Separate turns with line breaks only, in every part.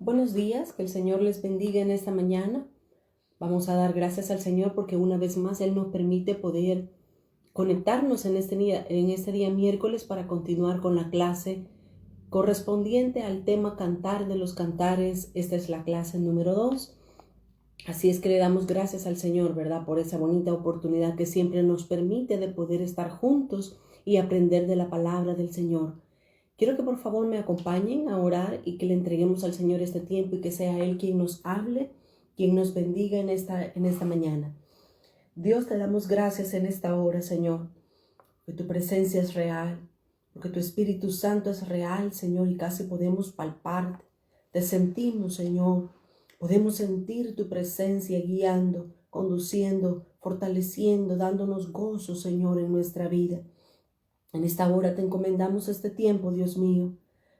Buenos días, que el Señor les bendiga en esta mañana. Vamos a dar gracias al Señor porque una vez más Él nos permite poder conectarnos en este día miércoles para continuar con la clase correspondiente al tema Cantar de los Cantares. Esta es la clase número 2. Así es que le damos gracias al Señor, ¿verdad? Por esa bonita oportunidad que siempre nos permite de poder estar juntos y aprender de la palabra del Señor. Quiero que por favor me acompañen a orar y que le entreguemos al Señor este tiempo y que sea Él quien nos hable, quien nos bendiga en esta mañana. Dios, te damos gracias en esta hora, Señor, porque tu presencia es real, porque tu Espíritu Santo es real, Señor, y casi podemos palparte. Te sentimos, Señor, podemos sentir tu presencia guiando, conduciendo, fortaleciendo, dándonos gozo, Señor, en nuestra vida. En esta hora te encomendamos este tiempo, Dios mío,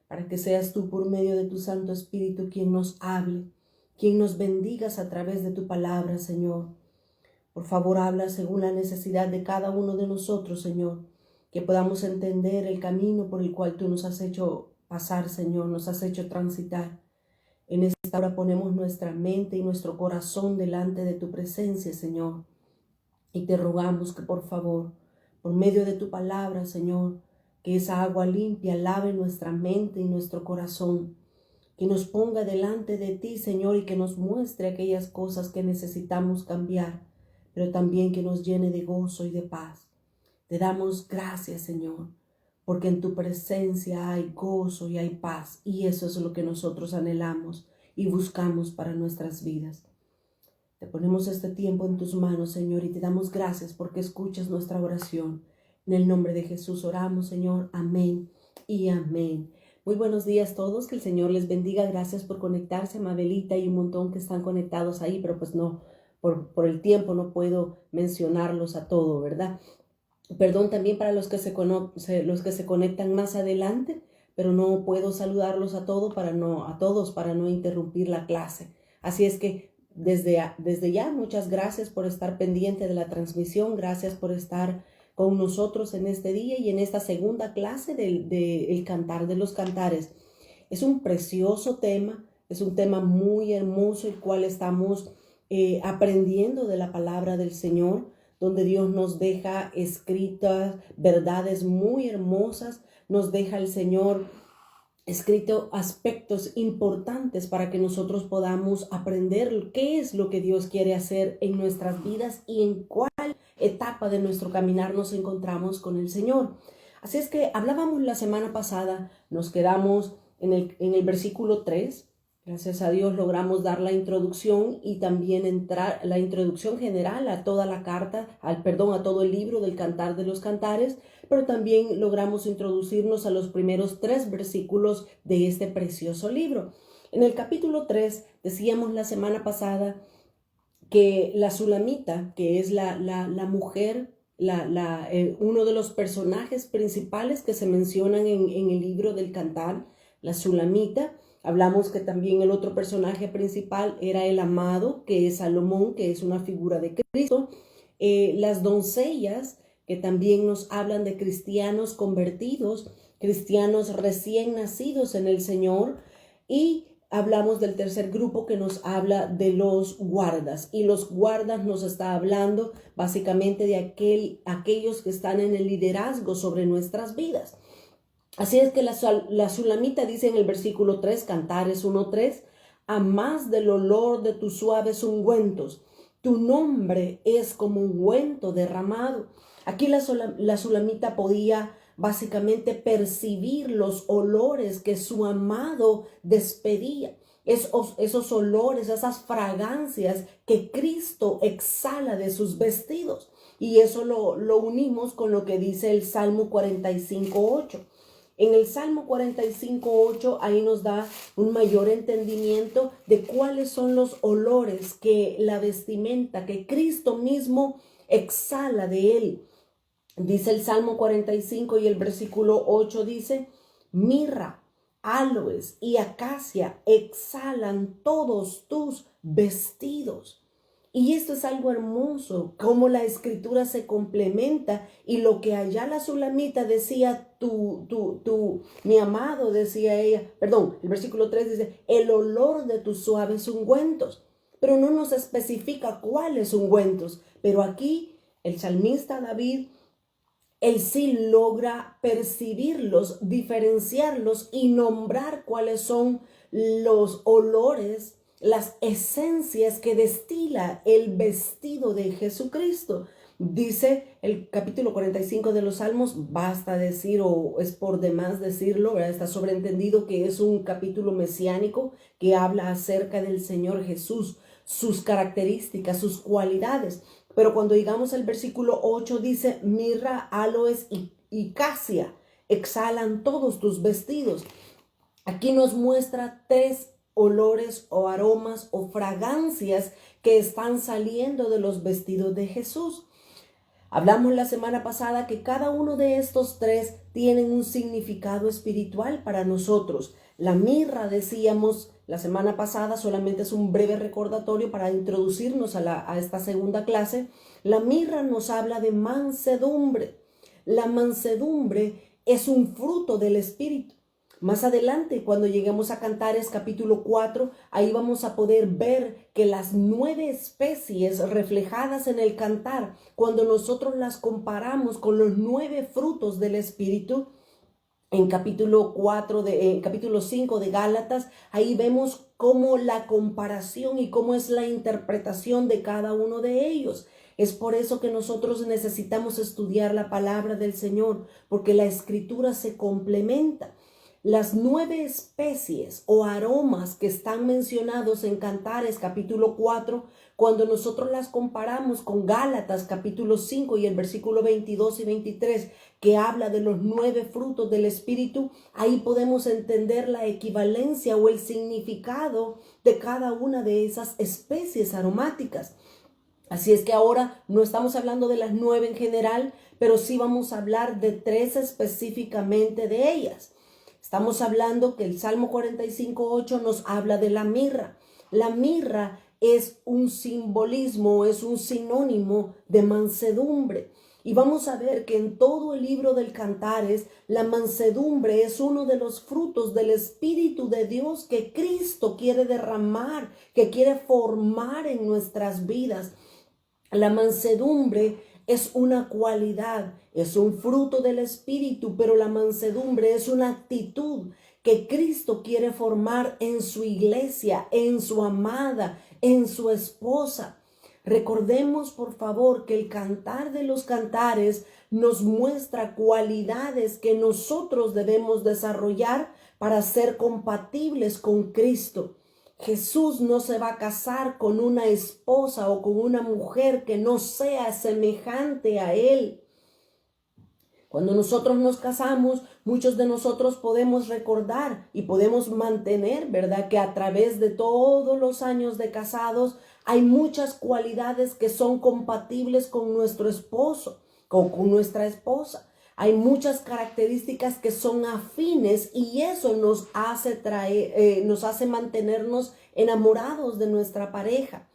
para que seas tú por medio de tu Santo Espíritu quien nos hable, quien nos bendigas a través de tu palabra, Señor. Por favor, habla según la necesidad de cada uno de nosotros, Señor, que podamos entender el camino por el cual tú nos has hecho pasar, Señor, nos has hecho transitar. En esta hora ponemos nuestra mente y nuestro corazón delante de tu presencia, Señor, y te rogamos que por favor, por medio de tu palabra, Señor, que esa agua limpia lave nuestra mente y nuestro corazón, que nos ponga delante de ti, Señor, y que nos muestre aquellas cosas que necesitamos cambiar, pero también que nos llene de gozo y de paz. Te damos gracias, Señor, porque en tu presencia hay gozo y hay paz, y eso es lo que nosotros anhelamos y buscamos para nuestras vidas. Te ponemos este tiempo en tus manos, Señor, y te damos gracias porque escuchas nuestra oración. En el nombre de Jesús oramos, Señor. Amén y amén. Muy buenos días a todos, que el Señor les bendiga. Gracias por conectarse, Mabelita y un montón que están conectados ahí, pero pues no, por el tiempo no puedo mencionarlos a todos, ¿verdad? Perdón también para los que se conectan más adelante, pero no puedo saludarlos a todos para no interrumpir la clase. Así es que desde ya, muchas gracias por estar pendiente de la transmisión, gracias por estar con nosotros en este día y en esta segunda clase del Cantar de los Cantares. Es un precioso tema, es un tema muy hermoso, el cual estamos aprendiendo de la palabra del Señor, donde Dios nos deja escritas verdades muy hermosas, nos deja el Señor escrito aspectos importantes para que nosotros podamos aprender qué es lo que Dios quiere hacer en nuestras vidas y en cuál etapa de nuestro caminar nos encontramos con el Señor. Así es que hablábamos la semana pasada, nos quedamos en el versículo 3. Gracias a Dios logramos dar la introducción y también entrar la introducción general a toda la carta, a todo el libro del Cantar de los Cantares, pero también logramos introducirnos a los primeros 3 versículos de este precioso libro. En el capítulo 3 decíamos la semana pasada que la Sulamita, que es la mujer, uno de los personajes principales que se mencionan en el libro del Cantar, la Sulamita. Hablamos que también el otro personaje principal era el amado, que es Salomón, que es una figura de Cristo. Las doncellas, que también nos hablan de cristianos convertidos, cristianos recién nacidos en el Señor. Y hablamos del tercer grupo que nos habla de los guardas, y los guardas nos está hablando básicamente de aquellos que están en el liderazgo sobre nuestras vidas. Así es que la Sulamita dice en el versículo 3, Cantares 1:3, a más del olor de tus suaves ungüentos, tu nombre es como ungüento derramado. Aquí la Sulamita podía básicamente percibir los olores que su amado despedía, esos olores, esas fragancias que Cristo exhala de sus vestidos. Y eso lo unimos con lo que dice el Salmo 45:8. En el Salmo 45:8 ahí nos da un mayor entendimiento de cuáles son los olores que la vestimenta, que Cristo mismo exhala de él. Dice el Salmo 45 y el versículo 8 dice, mirra, aloes y acacia exhalan todos tus vestidos. Y esto es algo hermoso, cómo la escritura se complementa y lo que allá la Sulamita decía, mi amado, decía ella, perdón, el versículo 3 dice, el olor de tus suaves ungüentos, pero no nos especifica cuáles ungüentos, pero aquí el salmista David, él sí logra percibirlos, diferenciarlos y nombrar cuáles son los olores, las esencias que destila el vestido de Jesucristo. Dice el capítulo 45 de los Salmos, basta decir o es por demás decirlo, ¿verdad? Está sobreentendido que es un capítulo mesiánico que habla acerca del Señor Jesús, sus características, sus cualidades. Pero cuando llegamos al versículo 8 dice, mirra, aloes y casia exhalan todos tus vestidos. Aquí nos muestra 3 olores o aromas o fragancias que están saliendo de los vestidos de Jesús. Hablamos la semana pasada que cada uno de estos 3 tienen un significado espiritual para nosotros. La mirra, decíamos la semana pasada, solamente es un breve recordatorio para introducirnos a esta segunda clase. La mirra nos habla de mansedumbre. La mansedumbre es un fruto del Espíritu. Más adelante, cuando lleguemos a Cantares capítulo 4, ahí vamos a poder ver que las 9 especies reflejadas en el cantar, cuando nosotros las comparamos con los 9 frutos del Espíritu, en capítulo 5 de Gálatas, ahí vemos cómo la comparación y cómo es la interpretación de cada uno de ellos. Es por eso que nosotros necesitamos estudiar la palabra del Señor, porque la Escritura se complementa. Las 9 especies o aromas que están mencionados en Cantares capítulo 4, cuando nosotros las comparamos con Gálatas capítulo 5 y el versículo 22 y 23, que habla de los 9 frutos del Espíritu, ahí podemos entender la equivalencia o el significado de cada una de esas especies aromáticas. Así es que ahora no estamos hablando de las 9 en general, pero sí vamos a hablar de 3 específicamente de ellas. Estamos hablando que el Salmo 45:8 nos habla de la mirra. La mirra es un simbolismo, es un sinónimo de mansedumbre. Y vamos a ver que en todo el libro del Cantares, la mansedumbre es uno de los frutos del Espíritu de Dios que Cristo quiere derramar, que quiere formar en nuestras vidas. La mansedumbre es una cualidad, es un fruto del Espíritu, pero la mansedumbre es una actitud que Cristo quiere formar en su iglesia, en su amada, en su esposa. Recordemos, por favor, que el Cantar de los Cantares nos muestra cualidades que nosotros debemos desarrollar para ser compatibles con Cristo. Jesús no se va a casar con una esposa o con una mujer que no sea semejante a Él. Cuando nosotros nos casamos, muchos de nosotros podemos recordar y podemos mantener, ¿verdad?, que a través de todos los años de casados hay muchas cualidades que son compatibles con nuestro esposo, con nuestra esposa. Hay muchas características que son afines y eso nos hace mantenernos enamorados de nuestra pareja.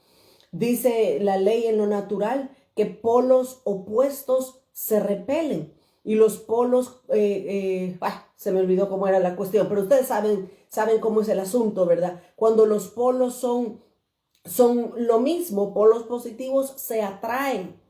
Dice la ley en lo natural que polos opuestos se repelen y los polos, se me olvidó cómo era la cuestión, pero ustedes saben cómo es el asunto, ¿verdad? Cuando los polos son lo mismo, polos positivos se atraen.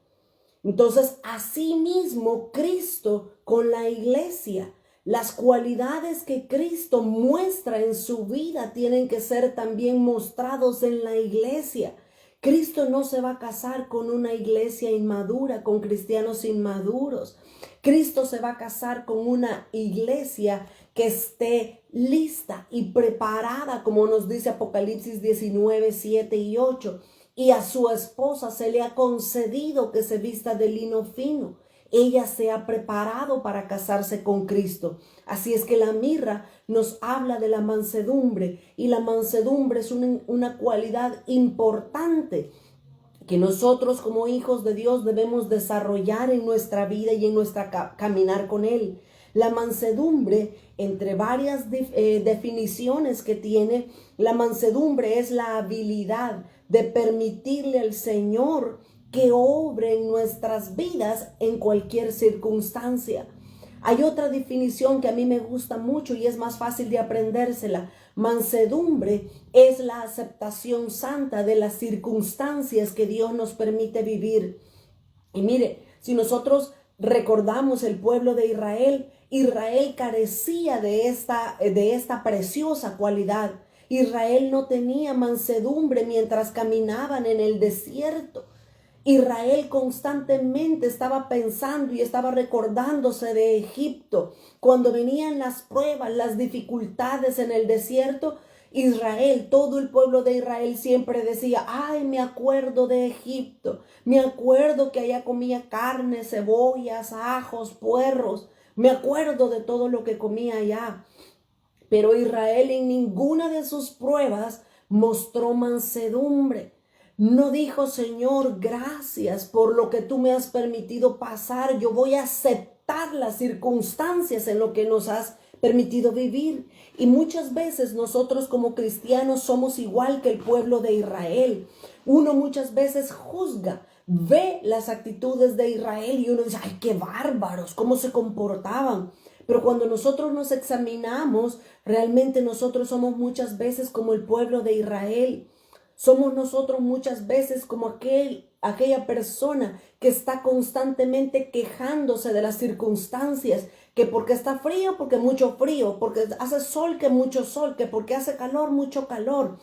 Entonces, asimismo, Cristo con la iglesia, las cualidades que Cristo muestra en su vida tienen que ser también mostrados en la iglesia. Cristo no se va a casar con una iglesia inmadura, con cristianos inmaduros. Cristo se va a casar con una iglesia que esté lista y preparada, como nos dice Apocalipsis 19, 7 y 8. Y a su esposa se le ha concedido que se vista de lino fino. Ella se ha preparado para casarse con Cristo. Así es que la mirra nos habla de la mansedumbre y la mansedumbre es una cualidad importante que nosotros como hijos de Dios debemos desarrollar en nuestra vida y en nuestra caminar con Él. La mansedumbre, entre varias definiciones que tiene, la mansedumbre es la habilidad de permitirle al Señor que obre en nuestras vidas en cualquier circunstancia. Hay otra definición que a mí me gusta mucho y es más fácil de aprendérsela. Mansedumbre es la aceptación santa de las circunstancias que Dios nos permite vivir. Y mire, si nosotros recordamos el pueblo de Israel, Israel carecía de esta preciosa cualidad. Israel no tenía mansedumbre mientras caminaban en el desierto. Israel constantemente estaba pensando y estaba recordándose de Egipto. Cuando venían las pruebas, las dificultades en el desierto, Israel, todo el pueblo de Israel siempre decía, ay, me acuerdo de Egipto, me acuerdo que allá comía carne, cebollas, ajos, puerros, me acuerdo de todo lo que comía allá. Pero Israel en ninguna de sus pruebas mostró mansedumbre. No dijo, Señor, gracias por lo que tú me has permitido pasar. Yo voy a aceptar las circunstancias en lo que nos has permitido vivir. Y muchas veces nosotros como cristianos somos igual que el pueblo de Israel. Uno muchas veces juzga, ve las actitudes de Israel y uno dice, ay, qué bárbaros, cómo se comportaban. Pero cuando nosotros nos examinamos, realmente nosotros somos muchas veces como el pueblo de Israel. Somos nosotros muchas veces como aquella persona que está constantemente quejándose de las circunstancias, que porque está frío, porque mucho frío, porque hace sol, que mucho sol, que porque hace calor, mucho calor.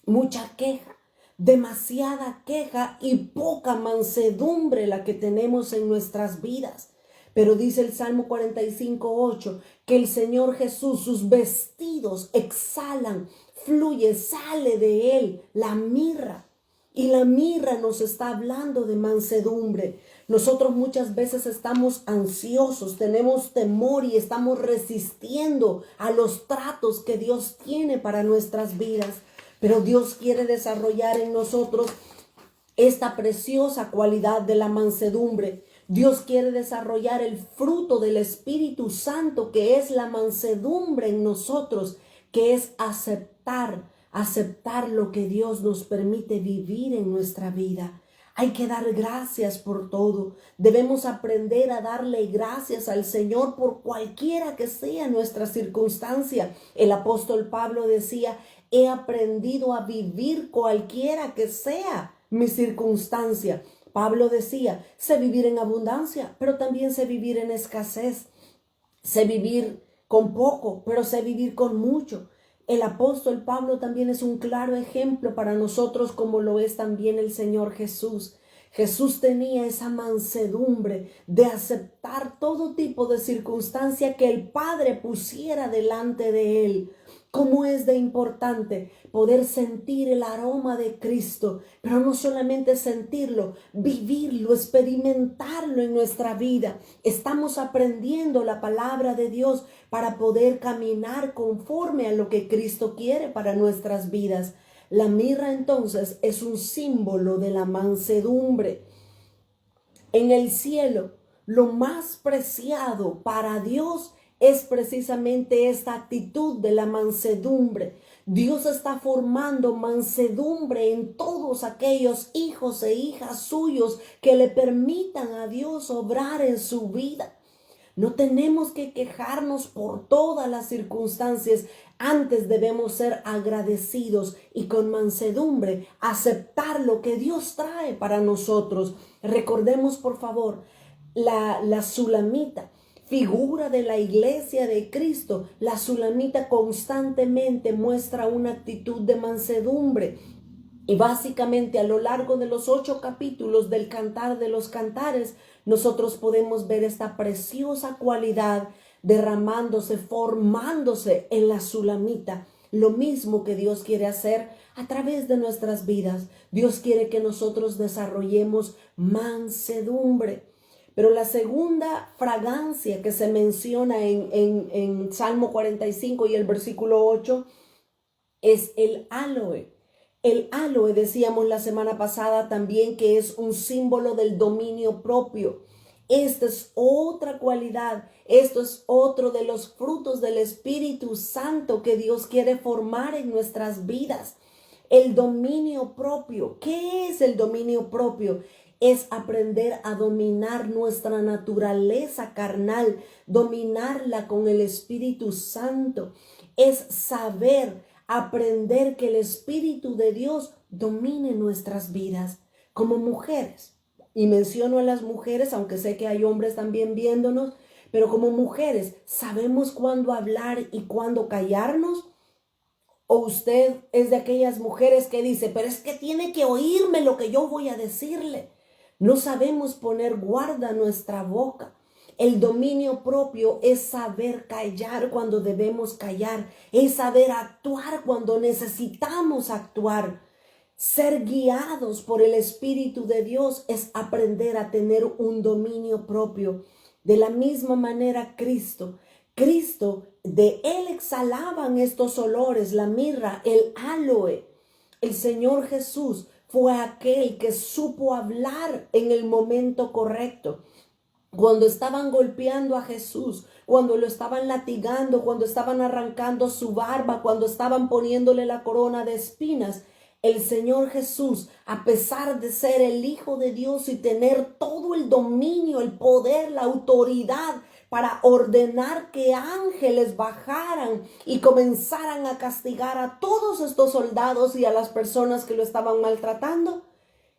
Mucha queja, demasiada queja y poca mansedumbre la que tenemos en nuestras vidas. Pero dice el Salmo 45:8 que el Señor Jesús, sus vestidos exhalan, fluye, sale de él la mirra. Y la mirra nos está hablando de mansedumbre. Nosotros muchas veces estamos ansiosos, tenemos temor y estamos resistiendo a los tratos que Dios tiene para nuestras vidas. Pero Dios quiere desarrollar en nosotros esta preciosa cualidad de la mansedumbre. Dios quiere desarrollar el fruto del Espíritu Santo, que es la mansedumbre en nosotros, que es aceptar lo que Dios nos permite vivir en nuestra vida. Hay que dar gracias por todo. Debemos aprender a darle gracias al Señor por cualquiera que sea nuestra circunstancia. El apóstol Pablo decía, he aprendido a vivir cualquiera que sea mi circunstancia. Pablo decía, sé vivir en abundancia, pero también sé vivir en escasez. Sé vivir con poco, pero sé vivir con mucho. El apóstol Pablo también es un claro ejemplo para nosotros, como lo es también el Señor Jesús. Jesús tenía esa mansedumbre de aceptar todo tipo de circunstancia que el Padre pusiera delante de él. Cómo es de importante poder sentir el aroma de Cristo, pero no solamente sentirlo, vivirlo, experimentarlo en nuestra vida. Estamos aprendiendo la palabra de Dios para poder caminar conforme a lo que Cristo quiere para nuestras vidas. La mirra entonces es un símbolo de la mansedumbre. En el cielo, lo más preciado para Dios es precisamente esta actitud de la mansedumbre. Dios está formando mansedumbre en todos aquellos hijos e hijas suyos que le permitan a Dios obrar en su vida. No tenemos que quejarnos por todas las circunstancias. Antes debemos ser agradecidos y con mansedumbre aceptar lo que Dios trae para nosotros. Recordemos, por favor, la sulamita, figura de la iglesia de Cristo. La sulamita constantemente muestra una actitud de mansedumbre. Y básicamente a lo largo de los 8 capítulos del Cantar de los Cantares, nosotros podemos ver esta preciosa cualidad derramándose, formándose en la sulamita. Lo mismo que Dios quiere hacer a través de nuestras vidas. Dios quiere que nosotros desarrollemos mansedumbre. Pero la segunda fragancia que se menciona en Salmo 45 y el versículo 8 es el áloe. El áloe, decíamos la semana pasada también, que es un símbolo del dominio propio. Esta es otra cualidad, esto es otro de los frutos del Espíritu Santo que Dios quiere formar en nuestras vidas. El dominio propio. ¿Qué es el dominio propio? es aprender a dominar nuestra naturaleza carnal, dominarla con el Espíritu Santo. Es saber, aprender que el Espíritu de Dios domine nuestras vidas como mujeres. Y menciono a las mujeres, aunque sé que hay hombres también viéndonos, pero como mujeres, ¿sabemos cuándo hablar y cuándo callarnos? ¿O usted es de aquellas mujeres que dice, pero es que tiene que oírme lo que yo voy a decirle? No sabemos poner guarda a nuestra boca. El dominio propio es saber callar cuando debemos callar, es saber actuar cuando necesitamos actuar. Ser guiados por el Espíritu de Dios es aprender a tener un dominio propio. De la misma manera Cristo, de Él exhalaban estos olores, la mirra, el áloe. El Señor Jesús fue aquel que supo hablar en el momento correcto. Cuando estaban golpeando a Jesús, cuando lo estaban latigando, cuando estaban arrancando su barba, cuando estaban poniéndole la corona de espinas, el Señor Jesús, a pesar de ser el Hijo de Dios y tener todo el dominio, el poder, la autoridad para ordenar que ángeles bajaran y comenzaran a castigar a todos estos soldados y a las personas que lo estaban maltratando,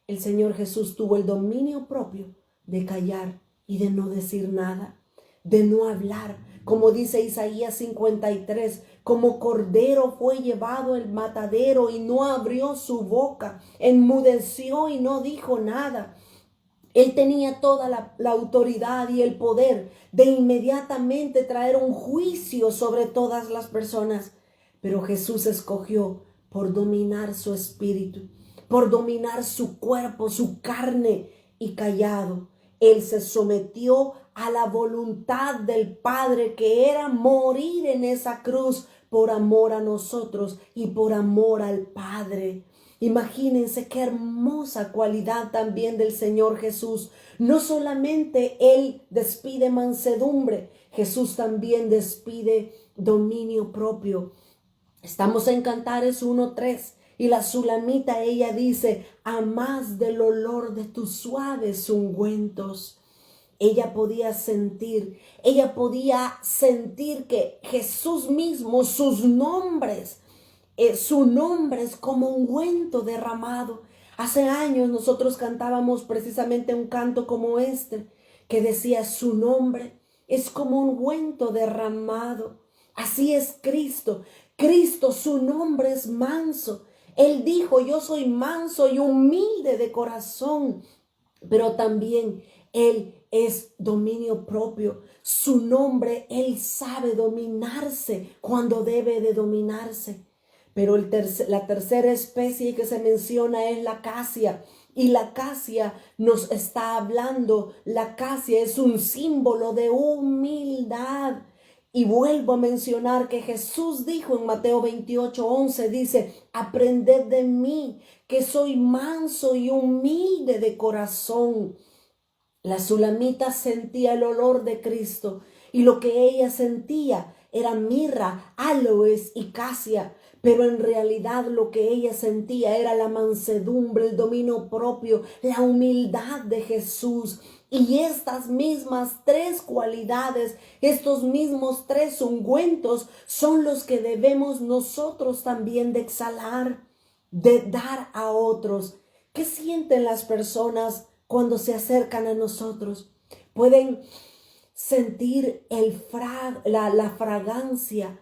el Señor Jesús tuvo el dominio propio de callar y de no decir nada, de no hablar. Como dice Isaías 53, como cordero fue llevado el matadero y no abrió su boca, enmudeció y no dijo nada. Él tenía toda la autoridad y el poder de inmediatamente traer un juicio sobre todas las personas. Pero Jesús escogió por dominar su espíritu, por dominar su cuerpo, su carne, y callado. Él se sometió a la voluntad del Padre, que era morir en esa cruz por amor a nosotros y por amor al Padre. Imagínense qué hermosa cualidad también del Señor Jesús. No solamente Él despide mansedumbre, Jesús también despide dominio propio. Estamos en Cantares 1:3 y la Sulamita, ella dice, a más del olor de tus suaves ungüentos. Ella podía sentir que Jesús mismo, sus nombres, su nombre es como ungüento derramado. Hace años nosotros cantábamos precisamente un canto como este, que decía, su nombre es como ungüento derramado. Así es Cristo. Cristo, su nombre es manso. Él dijo, yo soy manso y humilde de corazón, pero también Él es dominio propio. Su nombre, Él sabe dominarse cuando debe de dominarse. Pero la tercera especie que se menciona es la acacia. Y la acacia nos está hablando, la acacia es un símbolo de humildad. Y vuelvo a mencionar que Jesús dijo en Mateo 28:11, dice, aprended de mí, que soy manso y humilde de corazón. La Sulamita sentía el olor de Cristo y lo que ella sentía era mirra, aloes y casia. Pero en realidad lo que ella sentía era la mansedumbre, el dominio propio, la humildad de Jesús. Y estas mismas tres cualidades, estos mismos tres ungüentos son los que debemos nosotros también de exhalar, de dar a otros. ¿Qué sienten las personas cuando se acercan a nosotros? Pueden sentir la fragancia,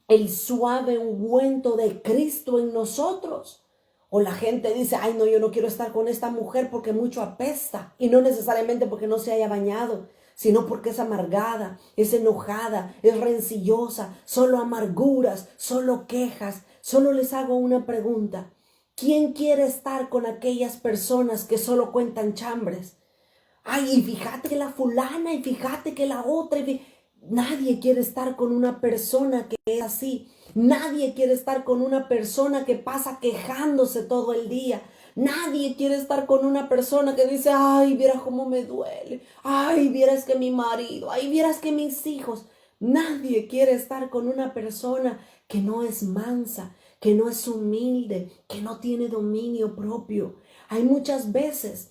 el suave ungüento de Cristo en nosotros. O la gente dice, ay no, yo no quiero estar con esta mujer porque mucho apesta. Y no necesariamente porque no se haya bañado, sino porque es amargada, es enojada, es rencillosa, solo amarguras, solo quejas. Solo les hago una pregunta. ¿Quién quiere estar con aquellas personas que solo cuentan chambres? Ay, y fíjate que la fulana, y fíjate que la otra. Nadie quiere estar con una persona que es así. Nadie quiere estar con una persona que pasa quejándose todo el día. Nadie quiere estar con una persona que dice, ay, vieras cómo me duele. Ay, vieras que mi marido. Ay, vieras que mis hijos. Nadie quiere estar con una persona que no es mansa, que no es humilde, que no tiene dominio propio. Hay muchas veces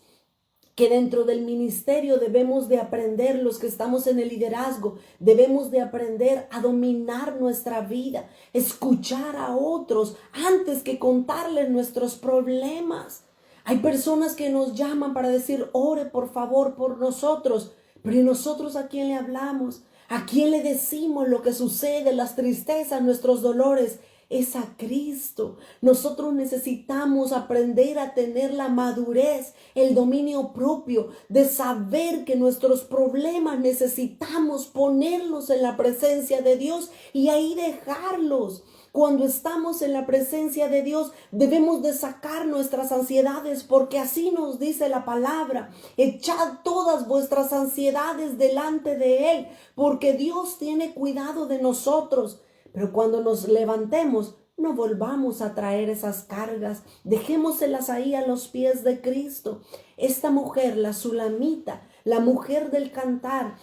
que dentro del ministerio debemos de aprender, los que estamos en el liderazgo, debemos de aprender a dominar nuestra vida, escuchar a otros antes que contarles nuestros problemas. Hay personas que nos llaman para decir, ore por favor por nosotros, pero ¿y nosotros a quién le hablamos? ¿A quién le decimos lo que sucede, las tristezas, nuestros dolores? Es a Cristo. Nosotros necesitamos aprender a tener la madurez, el dominio propio, de saber que nuestros problemas necesitamos ponerlos en la presencia de Dios y ahí dejarlos. Cuando estamos en la presencia de Dios, debemos de sacar nuestras ansiedades, porque así nos dice la palabra. Echad todas vuestras ansiedades delante de Él, porque Dios tiene cuidado de nosotros. Pero cuando nos levantemos, no volvamos a traer esas cargas. Dejémoselas ahí a los pies de Cristo. Esta mujer, la Sulamita, la mujer del cantar,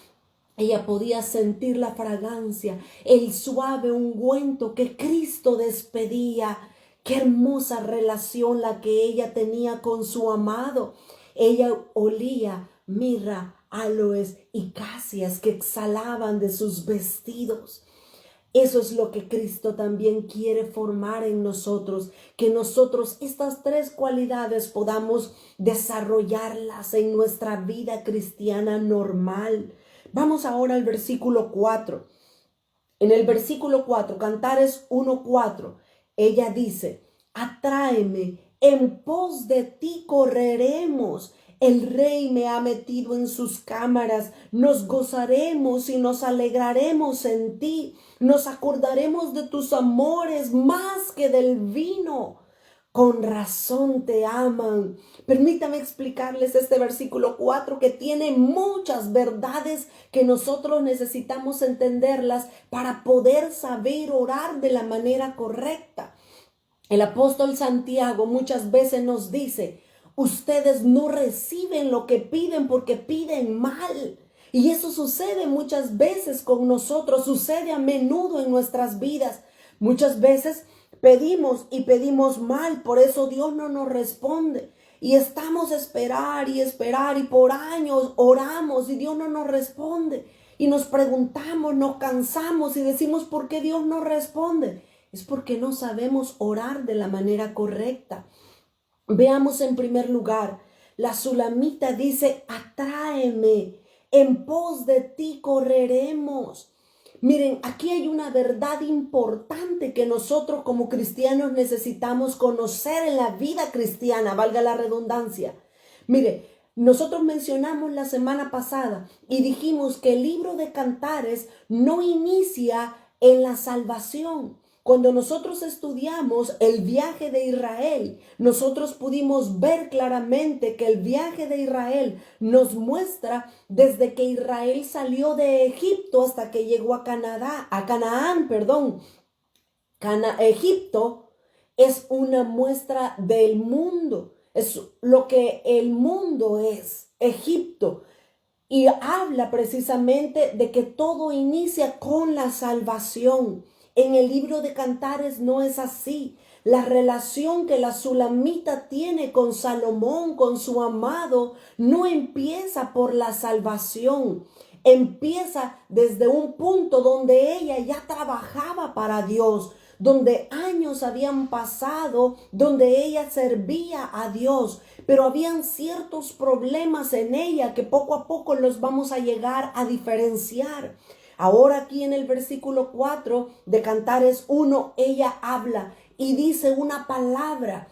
ella podía sentir la fragancia, el suave ungüento que Cristo despedía. Qué hermosa relación la que ella tenía con su amado. Ella olía mirra, aloes y casias que exhalaban de sus vestidos. Eso es lo que Cristo también quiere formar en nosotros, que nosotros estas tres cualidades podamos desarrollarlas en nuestra vida cristiana normal. Vamos ahora al versículo 4. En el versículo 4, Cantares 1:4, ella dice, atráeme, en pos de ti correremos. El rey me ha metido en sus cámaras, nos gozaremos y nos alegraremos en ti, nos acordaremos de tus amores más que del vino. Con razón te aman. Permítame explicarles este versículo 4 que tiene muchas verdades que nosotros necesitamos entenderlas para poder saber orar de la manera correcta. El apóstol Santiago muchas veces nos dice, ustedes no reciben lo que piden porque piden mal. Y eso sucede muchas veces con nosotros, sucede a menudo en nuestras vidas. Muchas veces pedimos y pedimos mal, por eso Dios no nos responde. Y estamos esperar y por años oramos y Dios no nos responde. Y nos preguntamos, nos cansamos y decimos, ¿por qué Dios no responde? Es porque no sabemos orar de la manera correcta. Veamos en primer lugar, la Sulamita dice, atráeme, en pos de ti correremos. Miren, aquí hay una verdad importante que nosotros como cristianos necesitamos conocer en la vida cristiana, valga la redundancia. Mire, nosotros mencionamos la semana pasada y dijimos que el libro de Cantares no inicia en la salvación. Cuando nosotros estudiamos el viaje de Israel, nosotros pudimos ver claramente que el viaje de Israel nos muestra desde que Israel salió de Egipto hasta que llegó a Canaán. Egipto es una muestra del mundo, es lo que el mundo es, Egipto. Y habla precisamente de que todo inicia con la salvación. En el libro de Cantares no es así. La relación que la Sulamita tiene con Salomón, con su amado, no empieza por la salvación. Empieza desde un punto donde ella ya trabajaba para Dios, donde años habían pasado, donde ella servía a Dios, pero habían ciertos problemas en ella que poco a poco los vamos a llegar a diferenciar. Ahora aquí en el versículo 4 de Cantares 1, ella habla y dice una palabra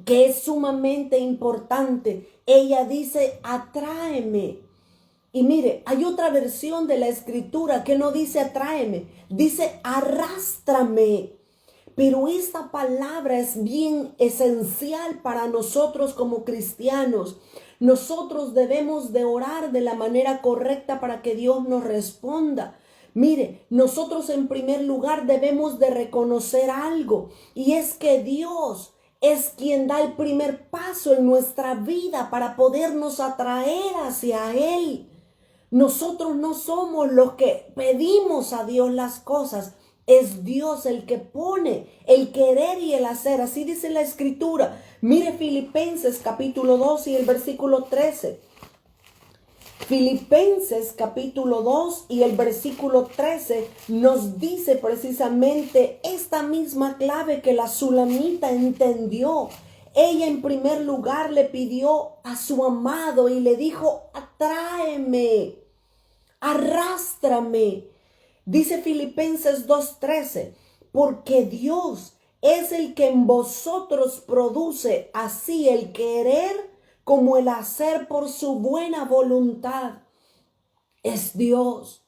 que es sumamente importante. Ella dice, atráeme. Y mire, hay otra versión de la escritura que no dice atráeme, dice arrástrame. Pero esta palabra es bien esencial para nosotros como cristianos. Nosotros debemos de orar de la manera correcta para que Dios nos responda. Mire, nosotros en primer lugar debemos de reconocer algo, y es que Dios es quien da el primer paso en nuestra vida para podernos atraer hacia Él. Nosotros no somos los que pedimos a Dios las cosas. Es Dios el que pone el querer y el hacer. Así dice la Escritura. Mire Filipenses capítulo 2 y el versículo 13. Filipenses capítulo 2 y el versículo 13 nos dice precisamente esta misma clave que la sulamita entendió. Ella en primer lugar le pidió a su amado y le dijo: atráeme, arrástrame. Dice Filipenses 2:13, porque Dios es el que en vosotros produce así el querer como el hacer por su buena voluntad. Es Dios.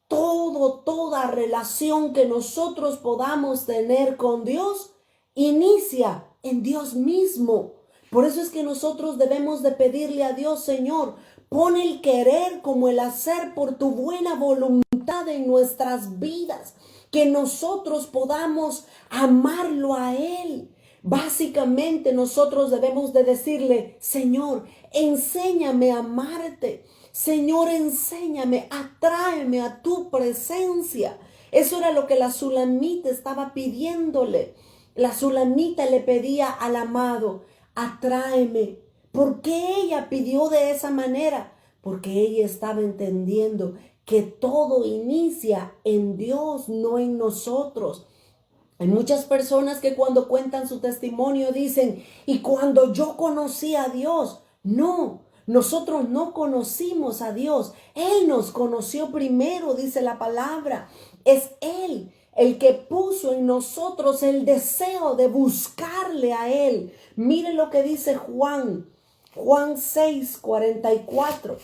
Toda relación que nosotros podamos tener con Dios inicia en Dios mismo. Por eso es que nosotros debemos de pedirle a Dios: Señor, pon el querer como el hacer por tu buena voluntad en nuestras vidas, que nosotros podamos amarlo a Él. Básicamente nosotros debemos de decirle: Señor, enséñame a amarte. Señor, enséñame, atráeme a tu presencia. Eso era lo que la sulamita estaba pidiéndole. La sulamita le pedía al amado: atráeme. ¿Por qué ella pidió de esa manera? Porque ella estaba entendiendo que todo inicia en Dios, no en nosotros. Hay muchas personas que cuando cuentan su testimonio dicen: y cuando yo conocí a Dios. No, nosotros no conocimos a Dios. Él nos conoció primero, dice la palabra. Es Él el que puso en nosotros el deseo de buscarle a Él. Mire lo que dice Juan 6:44.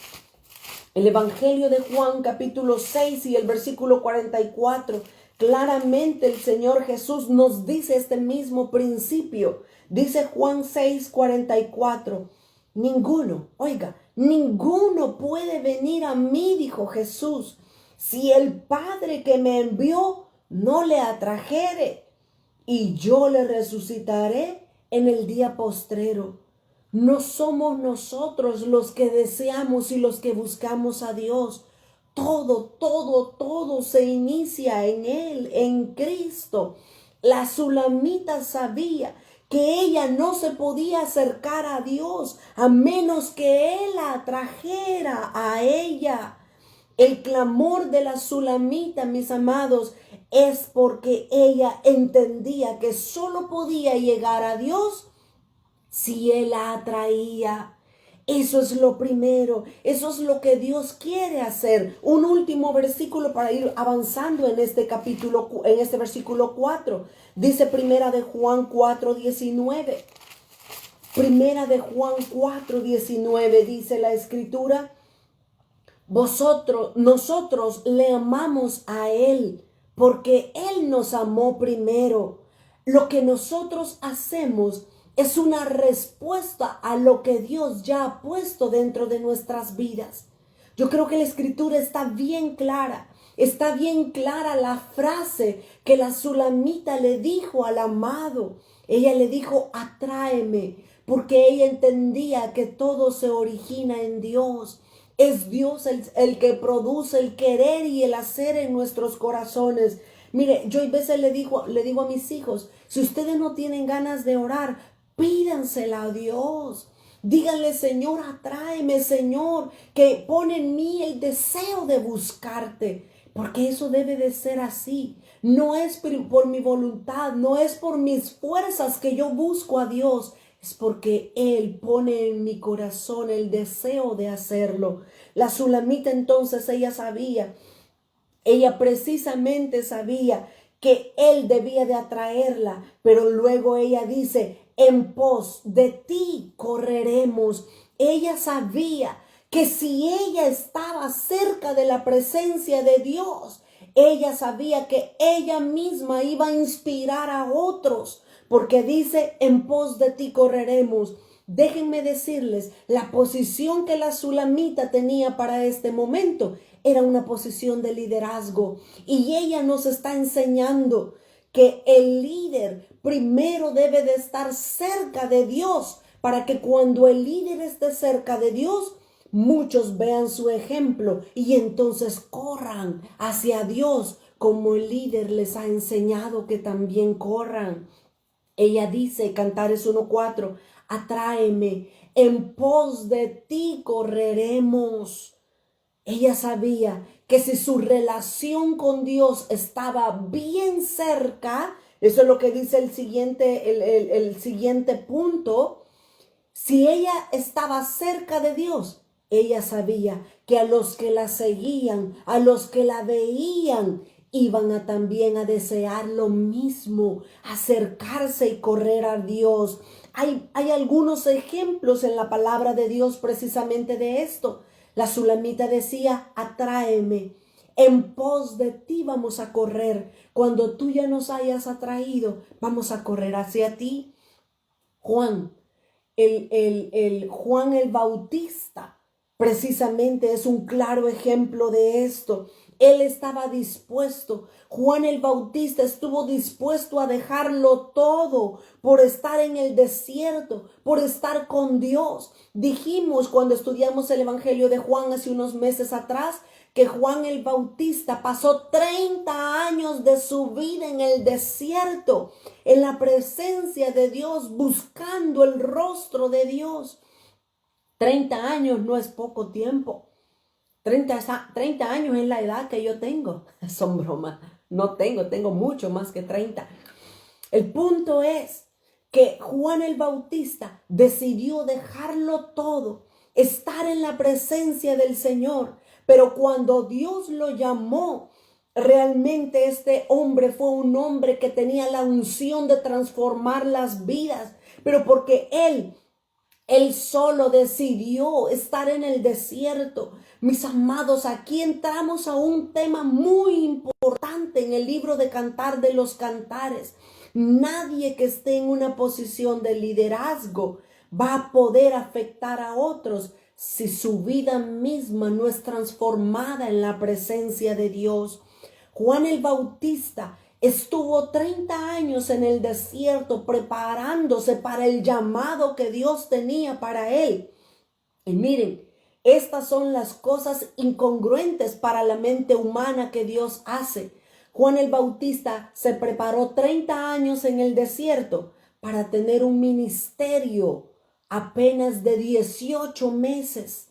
El Evangelio de Juan capítulo 6 y el versículo 44. Claramente el Señor Jesús nos dice este mismo principio. Dice Juan 6:44. Ninguno puede venir a mí, dijo Jesús, si el Padre que me envió no le atrajere, y yo le resucitaré en el día postrero. No somos nosotros los que deseamos y los que buscamos a Dios. Todo se inicia en Él, en Cristo. La sulamita sabía que ella no se podía acercar a Dios a menos que Él la atrajera a ella. El clamor de la sulamita, mis amados, es porque ella entendía que solo podía llegar a Dios si Él la atraía. Eso es lo primero, eso es lo que Dios quiere hacer. Un último versículo para ir avanzando en este capítulo, en este versículo 4. Dice Primera de Juan 4:19. Primera de Juan 4:19 dice la Escritura: nosotros le amamos a Él porque Él nos amó primero. Lo que nosotros hacemos es una respuesta a lo que Dios ya ha puesto dentro de nuestras vidas. Yo creo que la Escritura está bien clara. Está bien clara la frase que la sulamita le dijo al amado. Ella le dijo: atráeme, porque ella entendía que todo se origina en Dios. Es Dios el que produce el querer y el hacer en nuestros corazones. Mire, yo a veces le digo a mis hijos: si ustedes no tienen ganas de orar, pídansela a Dios. Díganle: Señor, atráeme, Señor, que pone en mí el deseo de buscarte. Porque eso debe de ser así. No es por mi voluntad, no es por mis fuerzas que yo busco a Dios. Es porque Él pone en mi corazón el deseo de hacerlo. La sulamita entonces ella precisamente sabía que Él debía de atraerla, pero luego ella dice: en pos de ti correremos. Ella sabía que si ella estaba cerca de la presencia de Dios, ella sabía que ella misma iba a inspirar a otros, porque dice: en pos de ti correremos. Déjenme decirles, la posición que la sulamita tenía para este momento era una posición de liderazgo, y ella nos está enseñando que el líder primero debe de estar cerca de Dios, para que cuando el líder esté cerca de Dios, muchos vean su ejemplo y entonces corran hacia Dios como líder les ha enseñado que también corran. Ella dice, Cantares 1:4, atráeme, en pos de ti correremos. Ella sabía que si su relación con Dios estaba bien cerca, eso es lo que dice el siguiente punto, si ella estaba cerca de Dios, ella sabía que a los que la seguían, a los que la veían, iban también a desear lo mismo, acercarse y correr a Dios. Hay algunos ejemplos en la palabra de Dios precisamente de esto. La sulamita decía, atráeme, en pos de ti vamos a correr. Cuando tú ya nos hayas atraído, vamos a correr hacia ti. Juan el Bautista precisamente es un claro ejemplo de esto. Él estaba dispuesto, Juan el Bautista estuvo dispuesto a dejarlo todo por estar en el desierto, por estar con Dios. Dijimos cuando estudiamos el Evangelio de Juan hace unos meses atrás, que Juan el Bautista pasó 30 años de su vida en el desierto, en la presencia de Dios, buscando el rostro de Dios. 30 años no es poco tiempo. 30 años es la edad que yo tengo. Son bromas. No tengo mucho más que 30. El punto es que Juan el Bautista decidió dejarlo todo, estar en la presencia del Señor. Pero cuando Dios lo llamó, realmente este hombre fue un hombre que tenía la unción de transformar las vidas. Pero porque él solo decidió estar en el desierto. Mis amados, aquí entramos a un tema muy importante en el libro de Cantar de los Cantares. Nadie que esté en una posición de liderazgo va a poder afectar a otros si su vida misma no es transformada en la presencia de Dios. Juan el Bautista estuvo 30 años en el desierto preparándose para el llamado que Dios tenía para él. Y miren, estas son las cosas incongruentes para la mente humana que Dios hace. Juan el Bautista se preparó 30 años en el desierto para tener un ministerio apenas de 18 meses.